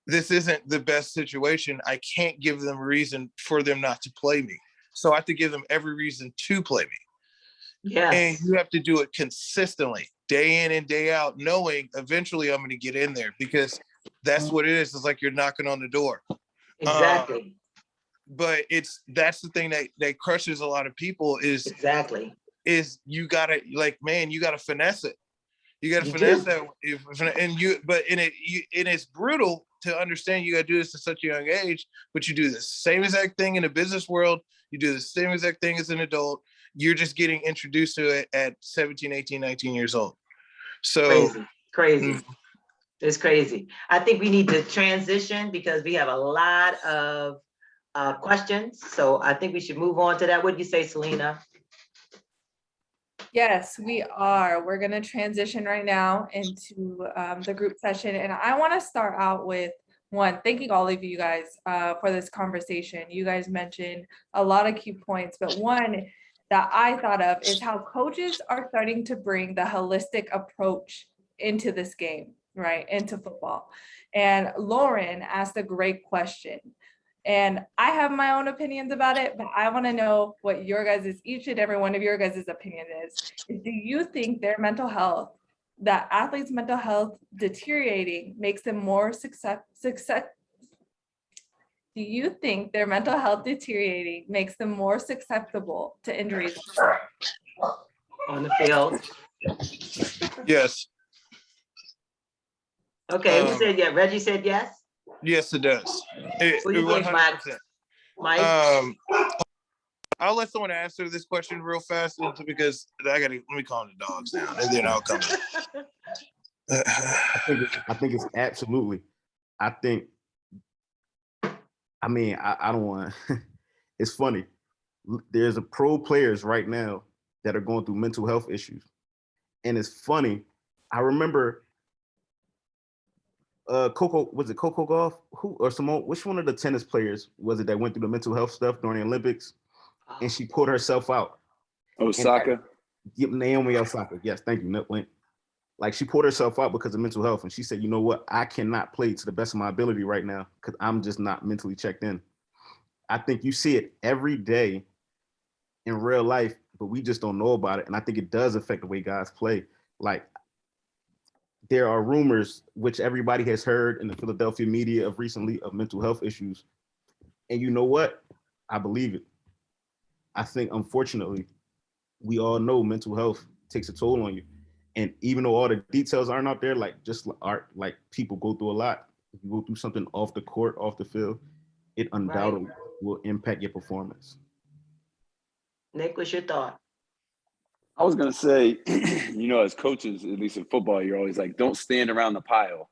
this isn't the best situation. I can't give them a reason for them not to play me. So I have to give them every reason to play me. And Yes. you have to do it consistently, day in and day out, knowing eventually I'm going to get in there, because that's what it is. It's like you're knocking on the door. Exactly. But that's the thing that crushes a lot of people is Exactly. you gotta, like, man, you gotta finesse it. You gotta You finesse do. that, and it's brutal to understand you gotta do this at such a young age, but you do the same exact thing in the business world. You do the same exact thing as an adult. You're just getting introduced to it at 17, 18, 19 years old. So Crazy. It's crazy. I think we need to transition because we have a lot of questions. So I think we should move on to that. What do you say, Selena? Yes, we are. We're going to transition right now into the group session. And I want to start out with thanking all of you guys for this conversation. You guys mentioned a lot of key points, but one that I thought of is how coaches are starting to bring the holistic approach into this game, right? Into football. And Lauren asked a great question. And I have my own opinions about it, but I want to know what your guys', each and every one of your guys' opinion is. Do you think their mental health, that athletes' mental health deteriorating makes them more success? Do you think their mental health deteriorating makes them more susceptible to injuries On the field? yes. Okay, who said yes? Reggie said yes? Yes, it does. What do you think, Mike? 100%. Mike? I'll let someone answer this question real fast because let me calm the dogs down and then I'll come in. I think it's absolutely. I don't want. It's funny. There's a pro players right now that are going through mental health issues, and it's funny. I remember Coco Golf? Who or Simone? Which one of the tennis players was it that went through the mental health stuff during the Olympics? And she pulled herself out. Osaka. Naomi Osaka. Yes, thank you. Like she pulled herself out because of mental health, and she said, "You know what? I cannot play to the best of my ability right now because I'm just not mentally checked in." I think you see it every day in real life, but we just don't know about it, and I think it does affect the way guys play. Like there are rumors, which everybody has heard in the Philadelphia media of recently, of mental health issues, and you know what? I believe it. I think, unfortunately, we all know mental health takes a toll on you. And even though all the details aren't out there, like people go through a lot. If you go through something off the court, off the field, it undoubtedly will impact your performance. Nick, what's your thought? I was gonna say, as coaches, at least in football, you're always like, don't stand around the pile.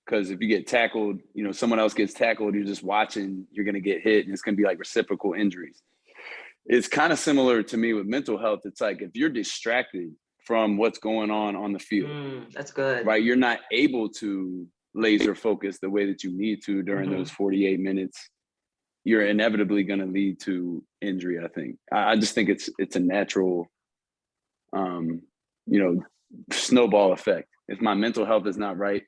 Because if you get tackled, someone else gets tackled, you're just watching, you're gonna get hit, and it's gonna be like reciprocal injuries. It's kind of similar to me with mental health. It's like if you're distracted from what's going on the field, That's good. right? You're not able to laser focus the way that you need to during those 48 minutes. You're inevitably going to lead to injury, I think. I just think it's a natural, snowball effect. If my mental health is not right,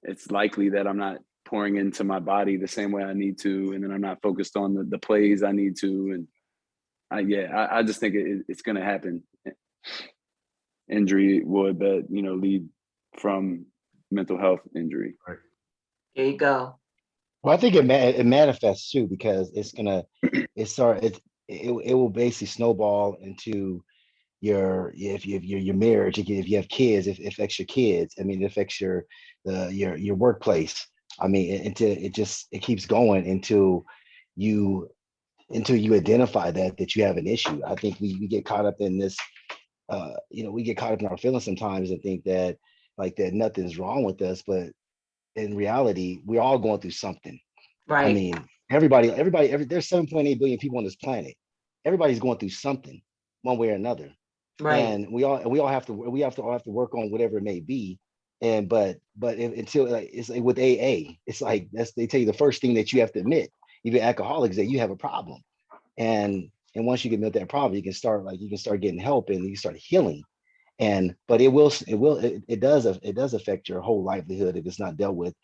it's likely that I'm not pouring into my body the same way I need to, and then I'm not focused on the plays I need to, and I just think it's going to happen. Injury would, but lead from mental health injury. Right. There you go. Well, I think it manifests too because it will basically snowball into your marriage. If you have kids, it affects your kids. I mean, it affects your workplace. I mean, it keeps going until you identify that you have an issue. I think we get caught up in this, we get caught up in our feelings sometimes and think that nothing's wrong with us, but in reality, we're all going through something. Right. I mean, everybody, there's 7.8 billion people on this planet. Everybody's going through something one way or another. Right. And we all have to work on whatever it may be. Until it's like with AA, it's like they tell you the first thing that you have to admit, even alcoholics, that you have a problem. And once you admit that problem, you can start getting help and you start healing. But it does affect your whole livelihood if it's not dealt with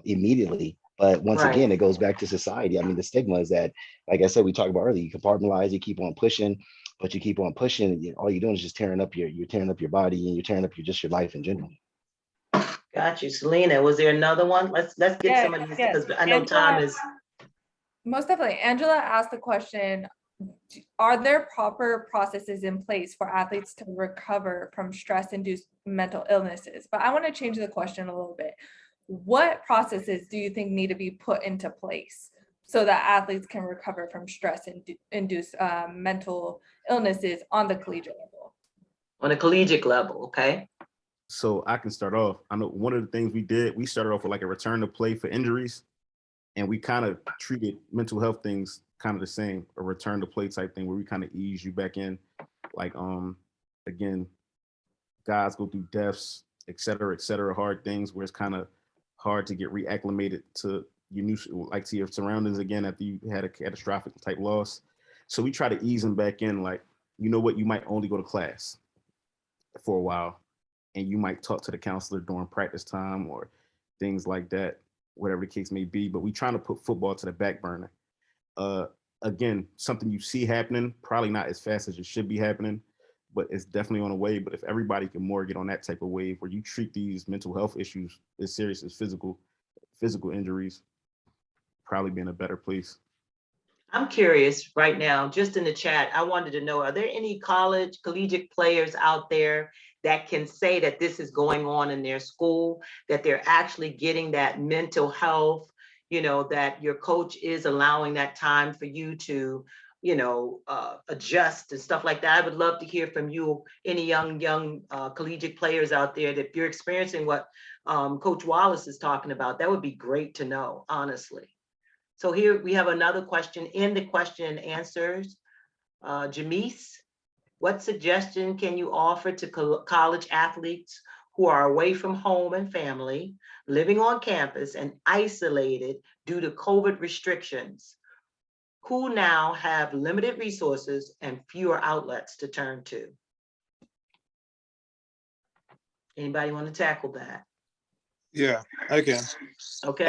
immediately. But once Right. again, it goes back to society. I mean, the stigma is that, like I said, we talked about earlier, you compartmentalize, you keep on pushing, but you keep on pushing. And all you're doing is just you're tearing up your body, and you're tearing up your life in general. Got you. Selena, was there another one? Let's get Yes, some of these yes. because I know time is. Most definitely. Angela asked the question, are there proper processes in place for athletes to recover from stress-induced mental illnesses? But I want to change the question a little bit. What processes do you think need to be put into place so that athletes can recover from stress-induced mental illnesses on the collegiate level? On a collegiate level, okay? So I can start off. I know one of the things we started off with like a return to play for injuries. And we kind of treated mental health things kind of the same, a return to play type thing where we kind of ease you back in. Like, again, guys go through deaths, et cetera, hard things where it's kind of hard to get reacclimated to your new, like to your surroundings again after you had a catastrophic type loss. So we try to ease them back in, like, you know what, you might only go to class for a while and you might talk to the counselor during practice time or things like that, whatever the case may be, but we trying to put football to the back burner. Again, something you see happening, probably not as fast as it should be happening, but it's definitely on the way. But if everybody can more get on that type of wave where you treat these mental health issues as serious as physical injuries, probably be in a better place. I'm curious right now, just in the chat, I wanted to know, are there any collegiate players out there that can say that this is going on in their school, that they're actually getting that mental health, that your coach is allowing that time for you to, adjust and stuff like that? I would love to hear from you, any young collegiate players out there, that if you're experiencing what Coach Wallace is talking about, that would be great to know, honestly. So here we have another question in the question and answers. Jamise, what suggestion can you offer to college athletes who are away from home and family, living on campus and isolated due to COVID restrictions, who now have limited resources and fewer outlets to turn to? Anybody want to tackle that? Yeah, I can. Okay.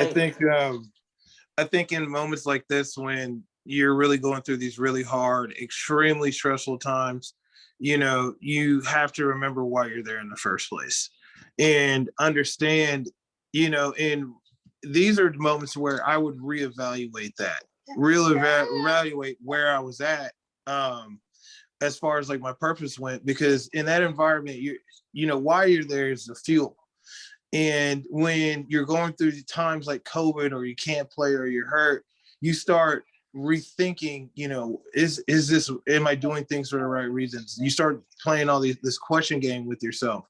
I think in moments like this, when you're really going through these really hard, extremely stressful times, you have to remember why you're there in the first place and understand, and these are moments where I would reevaluate that, evaluate where I was at, as far as like my purpose went, because in that environment, why you're there is the fuel. And when you're going through times like COVID or you can't play or you're hurt, you start rethinking, am I doing things for the right reasons? You start playing this question game with yourself.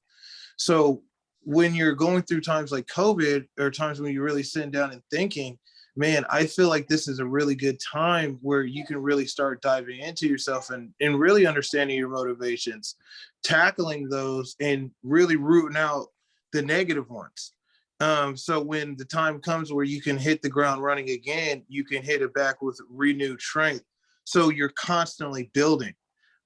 So when you're going through times like COVID or times when you're really sitting down and thinking, man, I feel like this is a really good time where you can really start diving into yourself and really understanding your motivations, tackling those and really rooting out the negative ones. So when the time comes where you can hit the ground running again, you can hit it back with renewed strength. So you're constantly building.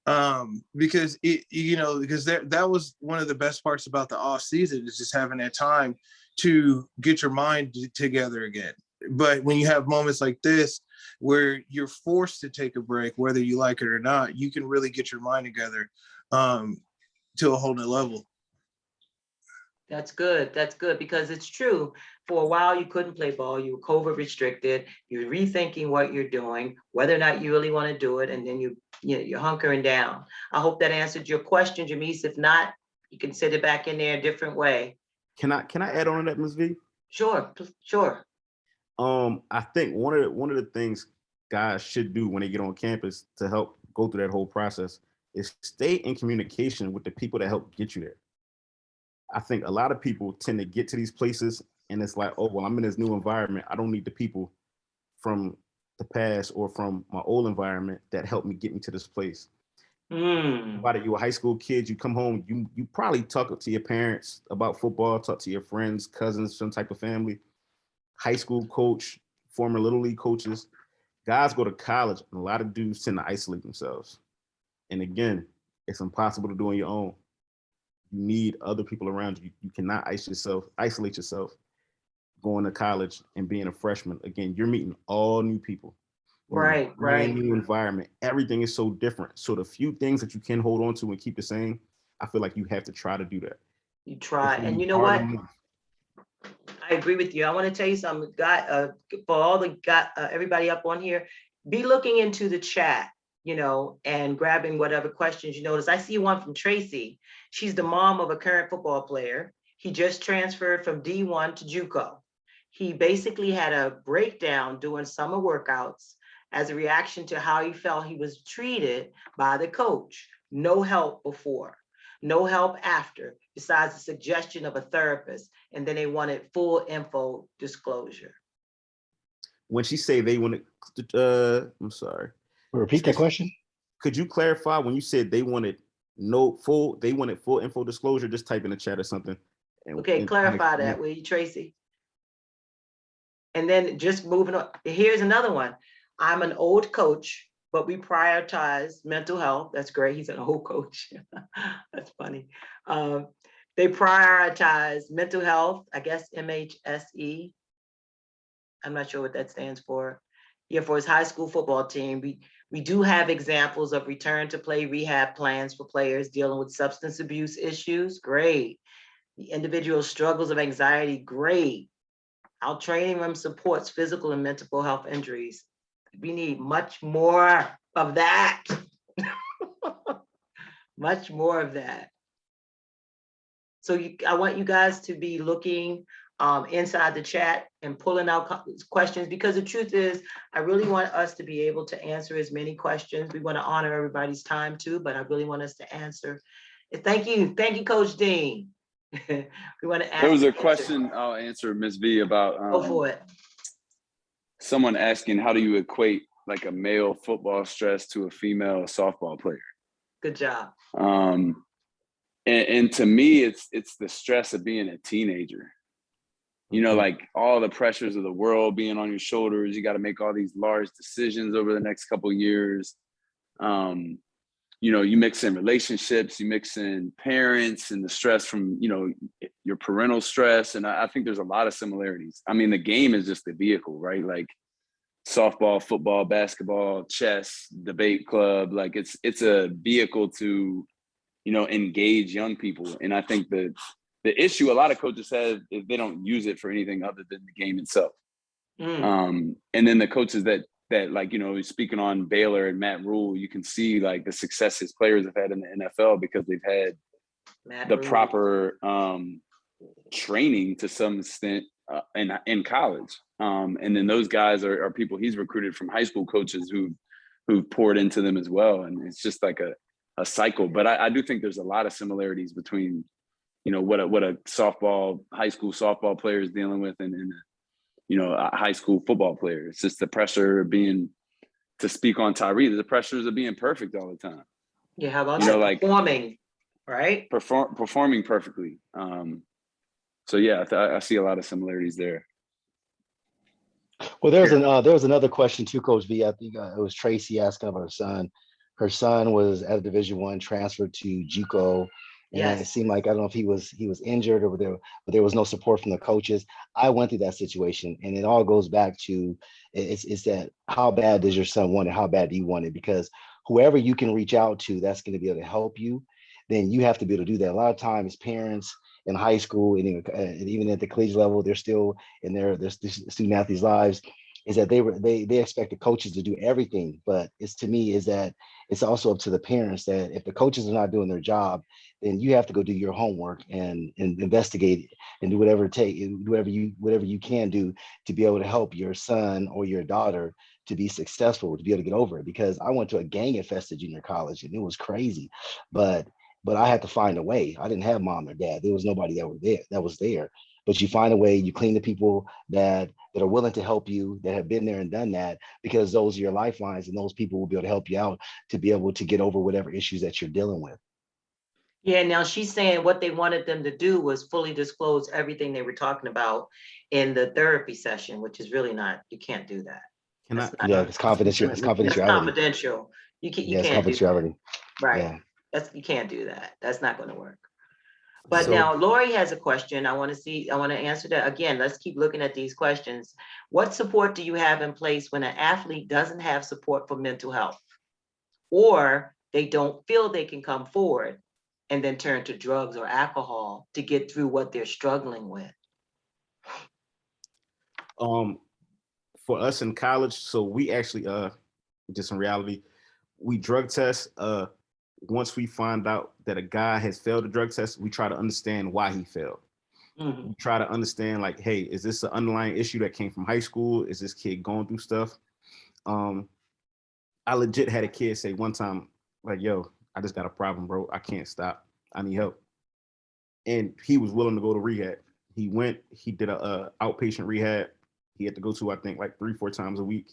Because that was one of the best parts about the off season, is just having that time to get your mind together again. But when you have moments like this where you're forced to take a break, whether you like it or not, you can really get your mind together to a whole new level. That's good. That's good, because it's true. For a while, you couldn't play ball. You were COVID restricted. You're rethinking what you're doing, whether or not you really want to do it, and then you're hunkering down. I hope that answered your question, Jamise. If not, you can set it back in there a different way. Can I add on to that, Ms. V? Sure. I think one of the things guys should do when they get on campus to help go through that whole process is stay in communication with the people that help get you there. I think a lot of people tend to get to these places and it's like, oh, well, I'm in this new environment. I don't need the people from the past or from my old environment that helped me get me to this place. About you a high school kid, you come home, you probably talk to your parents about football, talk to your friends, cousins, some type of family, high school coach, former Little League coaches. Guys go to college and a lot of dudes tend to isolate themselves. And again, it's impossible to do on your own. You need other people around you. You cannot isolate yourself. going to college and being a freshman, again, you're meeting all new people. Right, Brand right. new environment. Everything is so different. So the few things that you can hold on to and keep the same, I feel like you have to try to do that. You try, It's gonna and be you know hard what? to move. I agree with you. I want to tell you something, for all the everybody up on here, be looking into the chat, and grabbing whatever questions you notice. I see one from Tracy. She's the mom of a current football player. He just transferred from D1 to JUCO. He basically had a breakdown doing summer workouts as a reaction to how he felt he was treated by the coach. No help before, no help after, besides the suggestion of a therapist. And then they wanted full info disclosure. When she say they wanted, I'm sorry. Repeat that question. Could you clarify when you said they wanted full info disclosure? Just type in the chat or something. Okay, clarify that, will you, Tracy? And then just moving on, here's another one. I'm an old coach, but we prioritize mental health. That's great. He's an old coach. That's funny. They prioritize mental health, I guess MHSE. I'm not sure what that stands for. Yeah, for his high school football team. We do have examples of return to play rehab plans for players dealing with substance abuse issues. Great. The individual struggles of anxiety. Great. Our training room supports physical and mental health injuries. We need much more of that. Much more of that. So I want you guys to be looking inside the chat and pulling out questions, because the truth is, I really want us to be able to answer as many questions. We want to honor everybody's time too, but I really want us to answer. Thank you, Coach Dean. We want to ask. There was a question I'll answer, Ms. V, about go for it. Someone asking, how do you equate like a male football stress to a female softball player? Good job. And to me, it's the stress of being a teenager. Like all the pressures of the world being on your shoulders. You got to make all these large decisions over the next couple of years. You mix in relationships, you mix in parents and the stress from, your parental stress. And I think there's a lot of similarities. I mean, the game is just the vehicle, right? Like softball, football, basketball, chess, debate club. Like it's a vehicle to, engage young people. And I think that the issue a lot of coaches have is they don't use it for anything other than the game itself. And then the coaches that like, speaking on Baylor and Matt Rule, you can see like the success his players have had in the NFL because they've had the proper training to some extent in college. And then those guys are people he's recruited from high school coaches who've poured into them as well. And it's just like a cycle. But I do think there's a lot of similarities between, what a high school softball player is dealing with and a high school football player. It's just the pressure of to speak on Tyree, the pressures of being perfect all the time. Yeah, how about like performing, right? Performing perfectly. So yeah, I see a lot of similarities there. Well, there was another question too, Coach V. I think it was Tracy asking about her son. Her son was at a Division I, transferred to JUCO. And it seemed like, I don't know if he was injured or whatever, but there was no support from the coaches. I went through that situation, and it all goes back to it's that how bad does your son want it? How bad do you want it? Because whoever you can reach out to, that's going to be able to help you. Then you have to be able to do that. A lot of times, parents in high school and even at the collegiate level, they're still in their student athletes' lives. Is that they expect the coaches to do everything, but to me is that it's also up to the parents that if the coaches are not doing their job, then you have to go do your homework and investigate and do whatever you can do to be able to help your son or your daughter to be successful, to be able to get over it. Because I went to a gang-infested junior college and it was crazy, but I had to find a way. I didn't have mom or dad. There was nobody that was there. But you find a way, you clean the people that are willing to help you, that have been there and done that, because those are your lifelines and those people will be able to help you out to be able to get over whatever issues that you're dealing with. Yeah, now she's saying what they wanted them to do was fully disclose everything they were talking about in the therapy session, which is really not, you can't do that. It's confidential. It's confidentiality. It's confidential. You can't confidentiality. do that. Right. Yeah. You can't do that. That's not going to work. But So- now Lori has a question. I want to answer that again. Let's keep looking at these questions. What support do you have in place when an athlete doesn't have support for mental health, or they don't feel they can come forward and then turn to drugs or alcohol to get through what they're struggling with? For us in college, so we actually just in reality, we drug test. Once we find out that a guy has failed a drug test, we try to understand why he failed. Mhm. We try to understand, like, hey, is this an underlying issue that came from high school? Is this kid going through stuff? I legit had a kid say one time, like, yo, I just got a problem, bro. I can't stop. I need help. And he was willing to go to rehab. He went, he did a outpatient rehab. He had to go to, I think, like 3-4 times a week.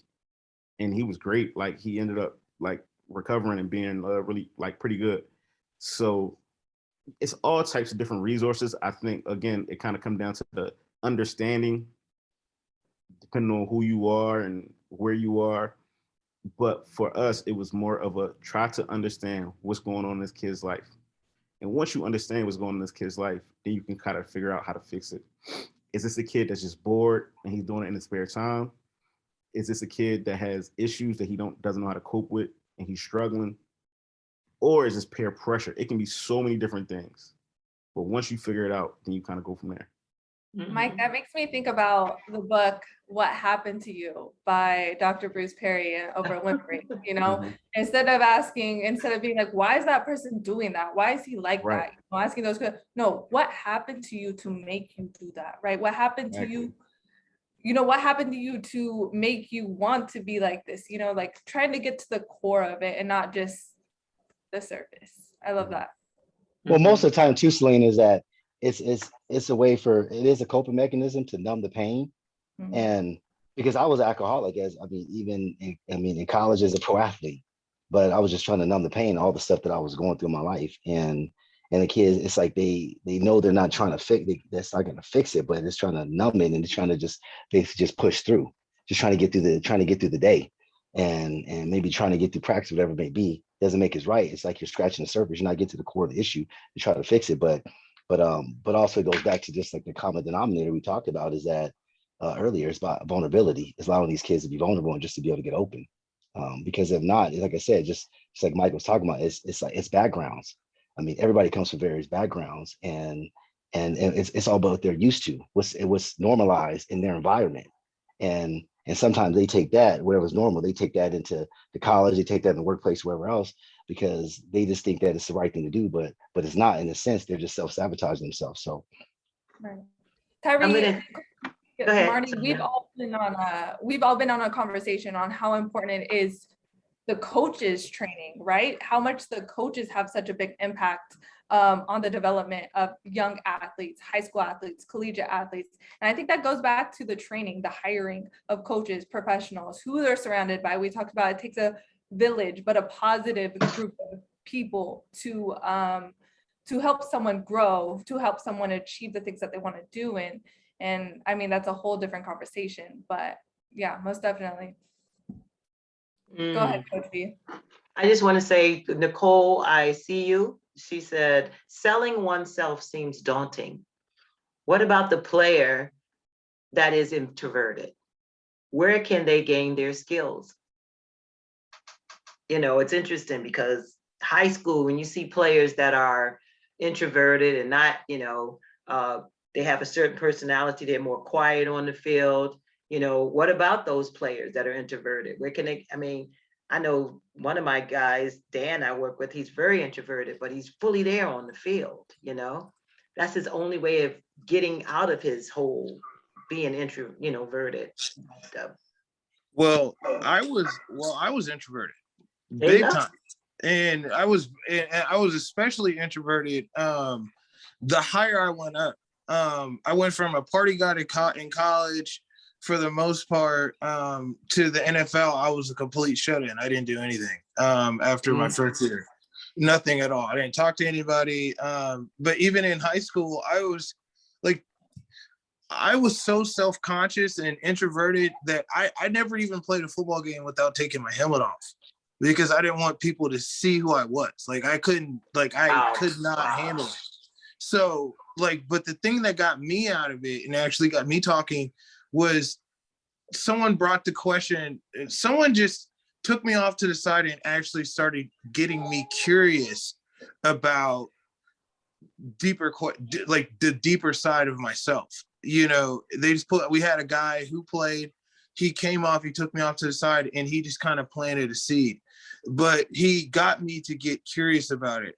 And he was great. Like, he ended up like recovering and being really like pretty good. So it's all types of different resources. I think, again, it kind of comes down to the understanding, depending on who you are and where you are. But for us, it was more of a try to understand what's going on in this kid's life. And once you understand what's going on in this kid's life, then you can kind of figure out how to fix it. Is this a kid that's just bored and he's doing it in his spare time? Is this a kid that has issues that he doesn't know how to cope with and he's struggling? Or is this peer pressure? It can be so many different things. But once you figure it out, then you kind of go from there. Mike, that makes me think about the book, What Happened to You by Dr. Bruce Perry and Oprah Winfrey, you know, Mhm. instead of being like, why is that person doing that? Why is he like Right. that? You know, asking those questions. No, what happened to you to make you do that, right? What happened to you? You know, what happened to you to make you want to be like this? You know, like trying to get to the core of it and not just the surface. I love that. Well, most of the time too, Selena, is that it's a way it is a coping mechanism to numb the pain. Mhm. And because I was an alcoholic in college as a pro athlete, but I was just trying to numb the pain, all the stuff that I was going through in my life. And the kids, it's like they know they're not trying to that's not going to fix it, but it's trying to numb it, and it's trying to just basically just push through, just trying to get through the day, and maybe trying to get through practice, whatever it may be. Doesn't make it right. It's like you're scratching the surface. You're not getting to the core of the issue to try to fix it. But also it goes back to just like the common denominator we talked about is that earlier, it's about vulnerability. It's allowing these kids to be vulnerable and just to be able to get open. Because if not, like I said, just like Mike was talking about, it's backgrounds. I mean, everybody comes from various backgrounds, and it's all about what they're used to, what's normalized in their environment. And sometimes they take that, whatever's normal, they take that into the college, they take that in the workplace, wherever else, because they just think that it's the right thing to do, but it's not. In a sense, they're just self-sabotaging themselves. So Right. I'm Tyree, gonna go ahead. Marty, we've all been on a conversation on how important it is the coaches training, right? How much the coaches have such a big impact on the development of young athletes, high school athletes, collegiate athletes. And I think that goes back to the training, the hiring of coaches, professionals, who they're surrounded by. We talked about it takes a village, but a positive group of people to help someone grow, to help someone achieve the things that they want to do. And I mean, that's a whole different conversation, but yeah, most definitely. Go ahead, Coach B. I just want to say, Nicole, I see you. She said, selling oneself seems daunting. What about the player that is introverted? Where can they gain their skills? You know, it's interesting because high school, when you see players that are introverted and not, they have a certain personality, they're more quiet on the field. You know, what about those players that are introverted? Where can they, I know one of my guys, Dan, I work with, he's very introverted, but he's fully there on the field, That's his only way of getting out of his whole being introverted. Well, I was introverted, There you big go. time. And I was especially introverted. The higher I went up, I went from a party guy in college, for the most part, to the NFL. I was a complete shut-in. I didn't do anything after my first year, nothing at all. I didn't talk to anybody. But even in high school, I was so self-conscious and introverted that I never even played a football game without taking my helmet off, because I didn't want people to see who I was. I could not handle it. So like, but the thing that got me out of it and actually got me talking was someone brought the question, someone just took me off to the side and actually started getting me curious about like the deeper side of myself. You know, we had a guy who played, he came off, he took me off to the side and he just kind of planted a seed, but he got me to get curious about it.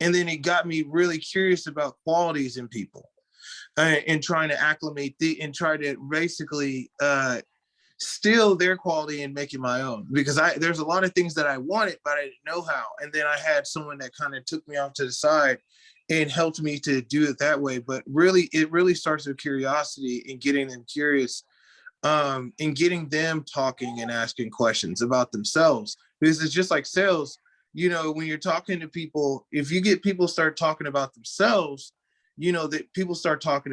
And then it got me really curious about qualities in people and trying to acclimate and try to basically steal their quality and make it my own, because there's a lot of things that I wanted, but I didn't know how. And then I had someone that kind of took me off to the side and helped me to do it that way. But really, it really starts with curiosity and getting them curious, and getting them talking and asking questions about themselves, because it's just like sales. You know, when you're talking to people, if you get people start talking about themselves, you know, that people start talking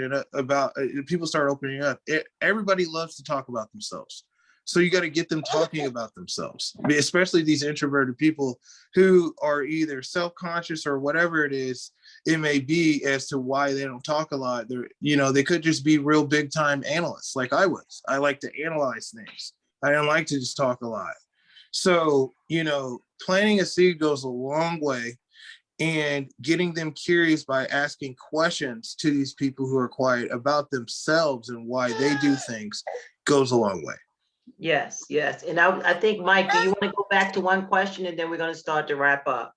people start opening up. Everybody loves to talk about themselves. So you got to get them talking about themselves, especially these introverted people who are either self-conscious or whatever it may be as to why they don't talk a lot. They could just be real big time analysts like I was. I like to analyze things. I don't like to just talk a lot. So, planting a seed goes a long way, and getting them curious by asking questions to these people who are quiet about themselves and why they do things goes a long way. Yes. And I think, Mike, do you want to go back to one question and then we're going to start to wrap up?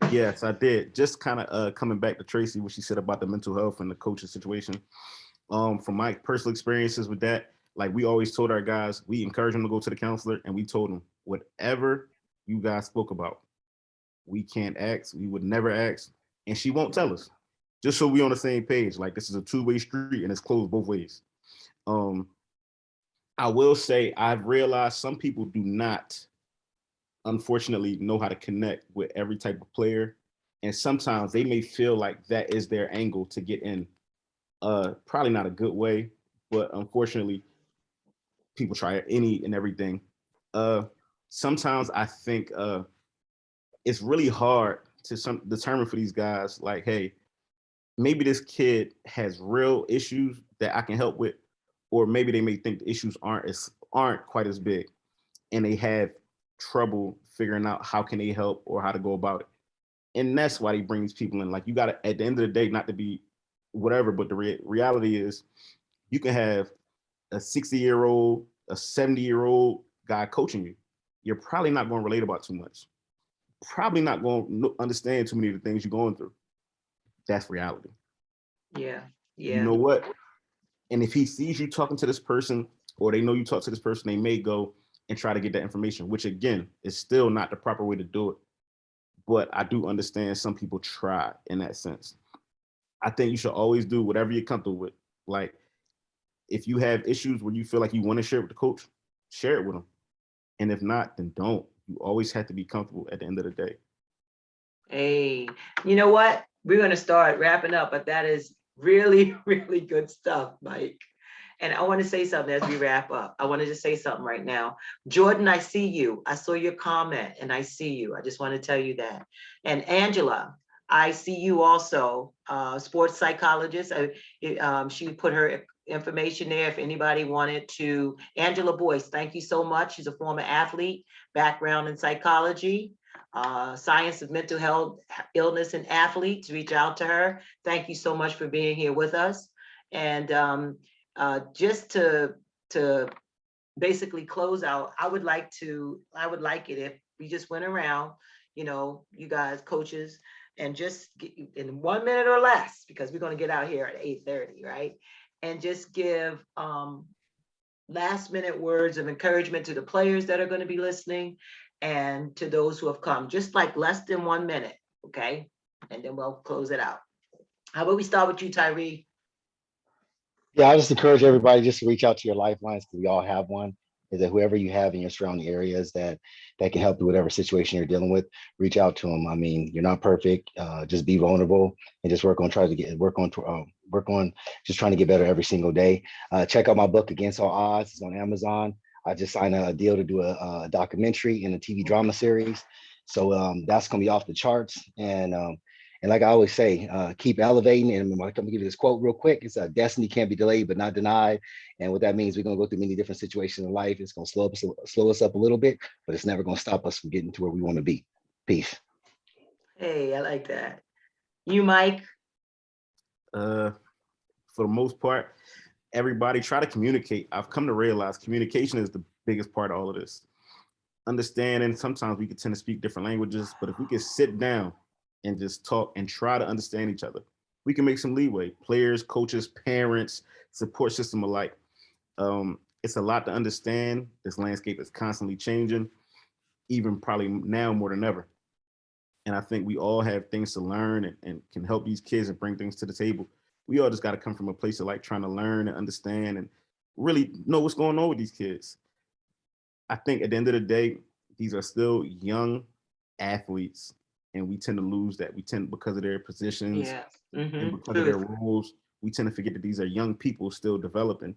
Yes, I did. Just kind of coming back to Tracy, what she said about the mental health and the coaching situation. From my personal experiences with that, like we always told our guys, we encouraged them to go to the counselor, and we told them, whatever you guys spoke about, we can't ask, we would never ask, and she won't tell us, just so we on the same page. Like, this is a two-way street and it's closed both ways. I will say I've realized some people do not, unfortunately, know how to connect with every type of player, and sometimes they may feel like that is their angle to get in. Probably not a good way, but unfortunately, people try any and everything. Sometimes I think it's really hard to determine for these guys, like, hey, maybe this kid has real issues that I can help with, or maybe they may think the issues aren't quite as big, and they have trouble figuring out how can they help or how to go about it. And that's why they bring these people in. Like, you got to, at the end of the day, not to be whatever, but the reality is you can have a 60-year-old, a 70-year-old guy coaching you. You're probably not going to relate about too much. Probably not going to understand too many of the things you're going through. That's reality. Yeah. You know what? And if he sees you talking to this person, or they know you talk to this person, they may go and try to get that information, which again is still not the proper way to do it. But I do understand some people try in that sense. I think you should always do whatever you're comfortable with. Like, if you have issues where you feel like you want to share it with the coach, share it with them. And if not, then don't. You always have to be comfortable at the end of the day. Hey, you know what? We're going to start wrapping up, but that is really, really good stuff, Mike. And I want to say something as we wrap up. I want to just say something right now. Jordan, I see you. I saw your comment and I see you. I just want to tell you that. And Angela, I see you also, sports psychologist. She put her information there if anybody wanted to. Angela Boyce, thank you so much. She's a former athlete, background in psychology, science of mental health, illness, and athletes. Reach out to her. Thank you so much for being here with us. And just to basically close out, I would like it if we just went around, you guys, coaches, and just get in 1 minute or less, because we're going to get out here at 8:30, right? And just give last minute words of encouragement to the players that are going to be listening and to those who have come, just like less than 1 minute, okay? And then we'll close it out. How about we start with you, Tyree? Yeah, I just encourage everybody just to reach out to your lifelines, because we all have one. Is that whoever you have in your surrounding areas that can help you whatever situation you're dealing with, reach out to them. I mean, you're not perfect. Just be vulnerable and just work on just trying to get better every single day. Check out my book, Against All Odds. It's on Amazon. I just signed a deal to do a documentary and a TV drama series. So that's going to be off the charts. And And like I always say, keep elevating. And I'm going to give you this quote real quick. It's destiny can't be delayed, but not denied. And what that means, we're going to go through many different situations in life. It's going to slow us up a little bit, but it's never going to stop us from getting to where we want to be. Peace. Hey, I like that. You, Mike? For the most part, everybody try to communicate. I've come to realize communication is the biggest part of all of this. Understanding, sometimes we can tend to speak different languages, but if we can sit down and just talk and try to understand each other, we can make some leeway. Players, coaches, parents, support system alike. It's a lot to understand. This landscape is constantly changing, even probably now more than ever. And I think we all have things to learn and can help these kids and bring things to the table. We all just got to come from a place of like trying to learn and understand and really know what's going on with these kids. I think at the end of the day, these are still young athletes, and we tend to lose that. We tend, because of their positions and because of their roles, we tend to forget that these are young people still developing,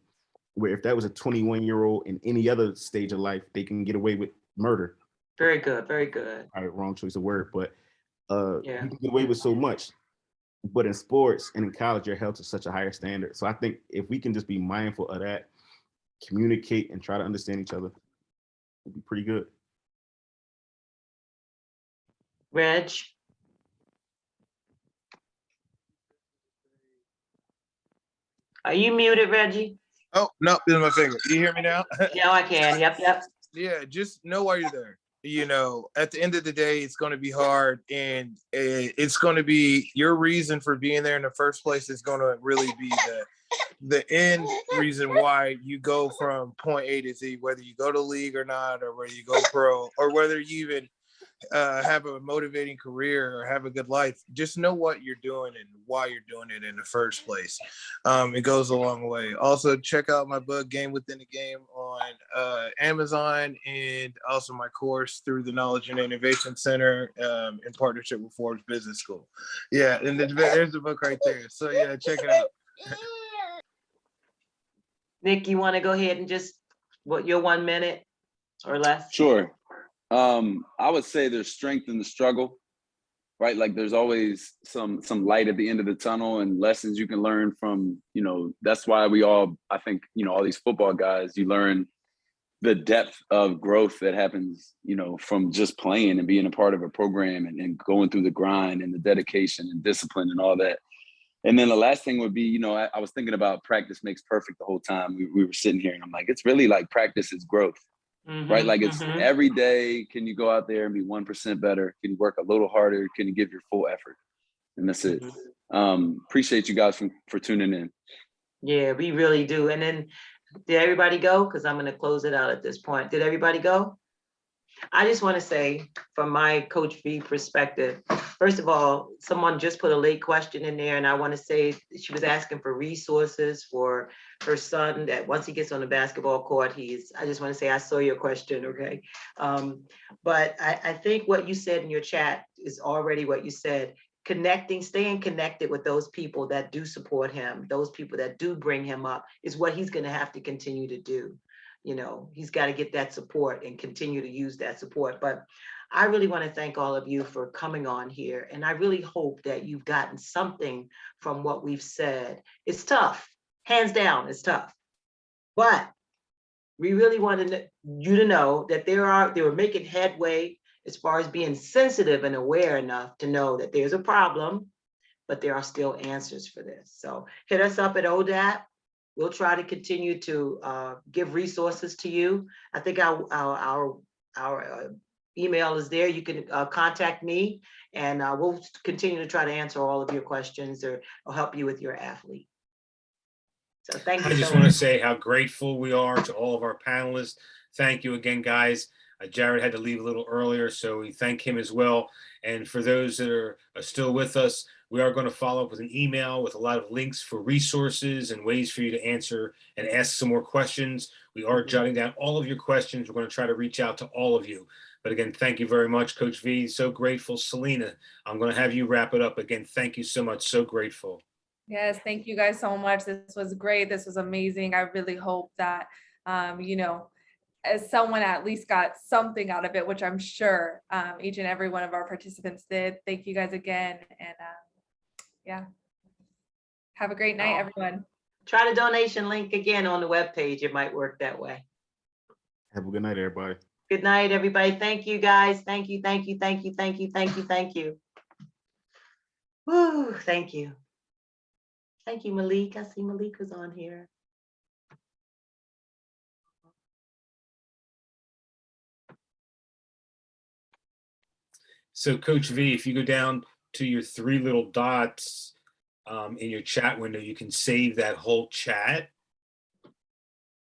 where if that was a 21-year-old in any other stage of life, they can get away with murder. Very good, very good. All right, wrong choice of word, but Yeah. you can get away with so much. But in sports and in college, you're held to such a higher standard. So I think if we can just be mindful of that, communicate and try to understand each other, it'd be pretty good. Reg? Are you muted, Reggie? Oh, no, this is my finger. Do you hear me now? Now I can. Yep, yep. Yeah, just know why you're there. You know, at the end of the day, it's going to be hard, and it's going to be your reason for being there in the first place is going to really be the end reason why you go from point A to Z, whether you go to league or not, or whether you go pro, or whether you even have a motivating career or have a good life. Just know what you're doing and why you're doing it in the first place. It goes a long way. Also, check out my book, Game Within the Game, on Amazon, and also my course through the Knowledge and Innovation Center in partnership with Forbes Business School. Yeah, and there's the book right there. So yeah, check it out. Nick, you want to go ahead and just, your 1 minute or less? Sure. I would say there's strength in the struggle, right? Like there's always some light at the end of the tunnel and lessons you can learn from, you know, that's why we all, I think, you know, all these football guys, you learn the depth of growth that happens, you know, from just playing and being a part of a program and going through the grind and the dedication and discipline and all that. And then the last thing would be, you know, I was thinking about practice makes perfect the whole time. We were sitting here and I'm like, it's really like practice is growth. Right? Like it's every day, can you go out there and be 1% better? Can you work a little harder? Can you give your full effort? And that's it. Appreciate you guys for tuning in. Yeah, we really do. And then did everybody go? Because I'm going to close it out at this point. Did everybody go? I just want to say from my Coach V perspective, first of all, someone just put a late question in there, and I want to say she was asking for resources for her son that once he gets on the basketball court, I just want to say I saw your question, okay? But I think what you said in your chat is already what you said. Staying connected with those people that do support him, those people that do bring him up is what he's going to have to continue to do. You know, he's got to get that support and continue to use that support. But I really want to thank all of you for coming on here. And I really hope that you've gotten something from what we've said. It's tough, hands down, it's tough. But we really wanted you to know that they were making headway as far as being sensitive and aware enough to know that there's a problem, but there are still answers for this. So hit us up at ODAAP. We'll try to continue to give resources to you. I think our email is there. You can contact me, and we'll continue to try to answer all of your questions or help you with your athlete. So thank you. I just want to say how grateful we are to all of our panelists. Thank you again, guys. Jared had to leave a little earlier, so we thank him as well. And for those that are still with us, we are going to follow up with an email with a lot of links for resources and ways for you to answer and ask some more questions. We are jotting down all of your questions. We're going to try to reach out to all of you. But again, thank you very much, Coach V. So grateful. Selena, I'm going to have you wrap it up. Again, thank you so much. So grateful. Yes, thank you guys so much. This was great. This was amazing. I really hope that, you know, as someone at least got something out of it, which I'm sure each and every one of our participants did. Thank you guys again. And yeah, have a great night, everyone. Try the donation link again on the webpage. It might work that way. Have a good night, everybody. Good night, everybody. Thank you, guys. Thank you, thank you, thank you, thank you, thank you, thank you. Woo, thank you. Thank you, Malik. I see Malik was on here. So Coach V, if you go down to your three little dots in your chat window, you can save that whole chat.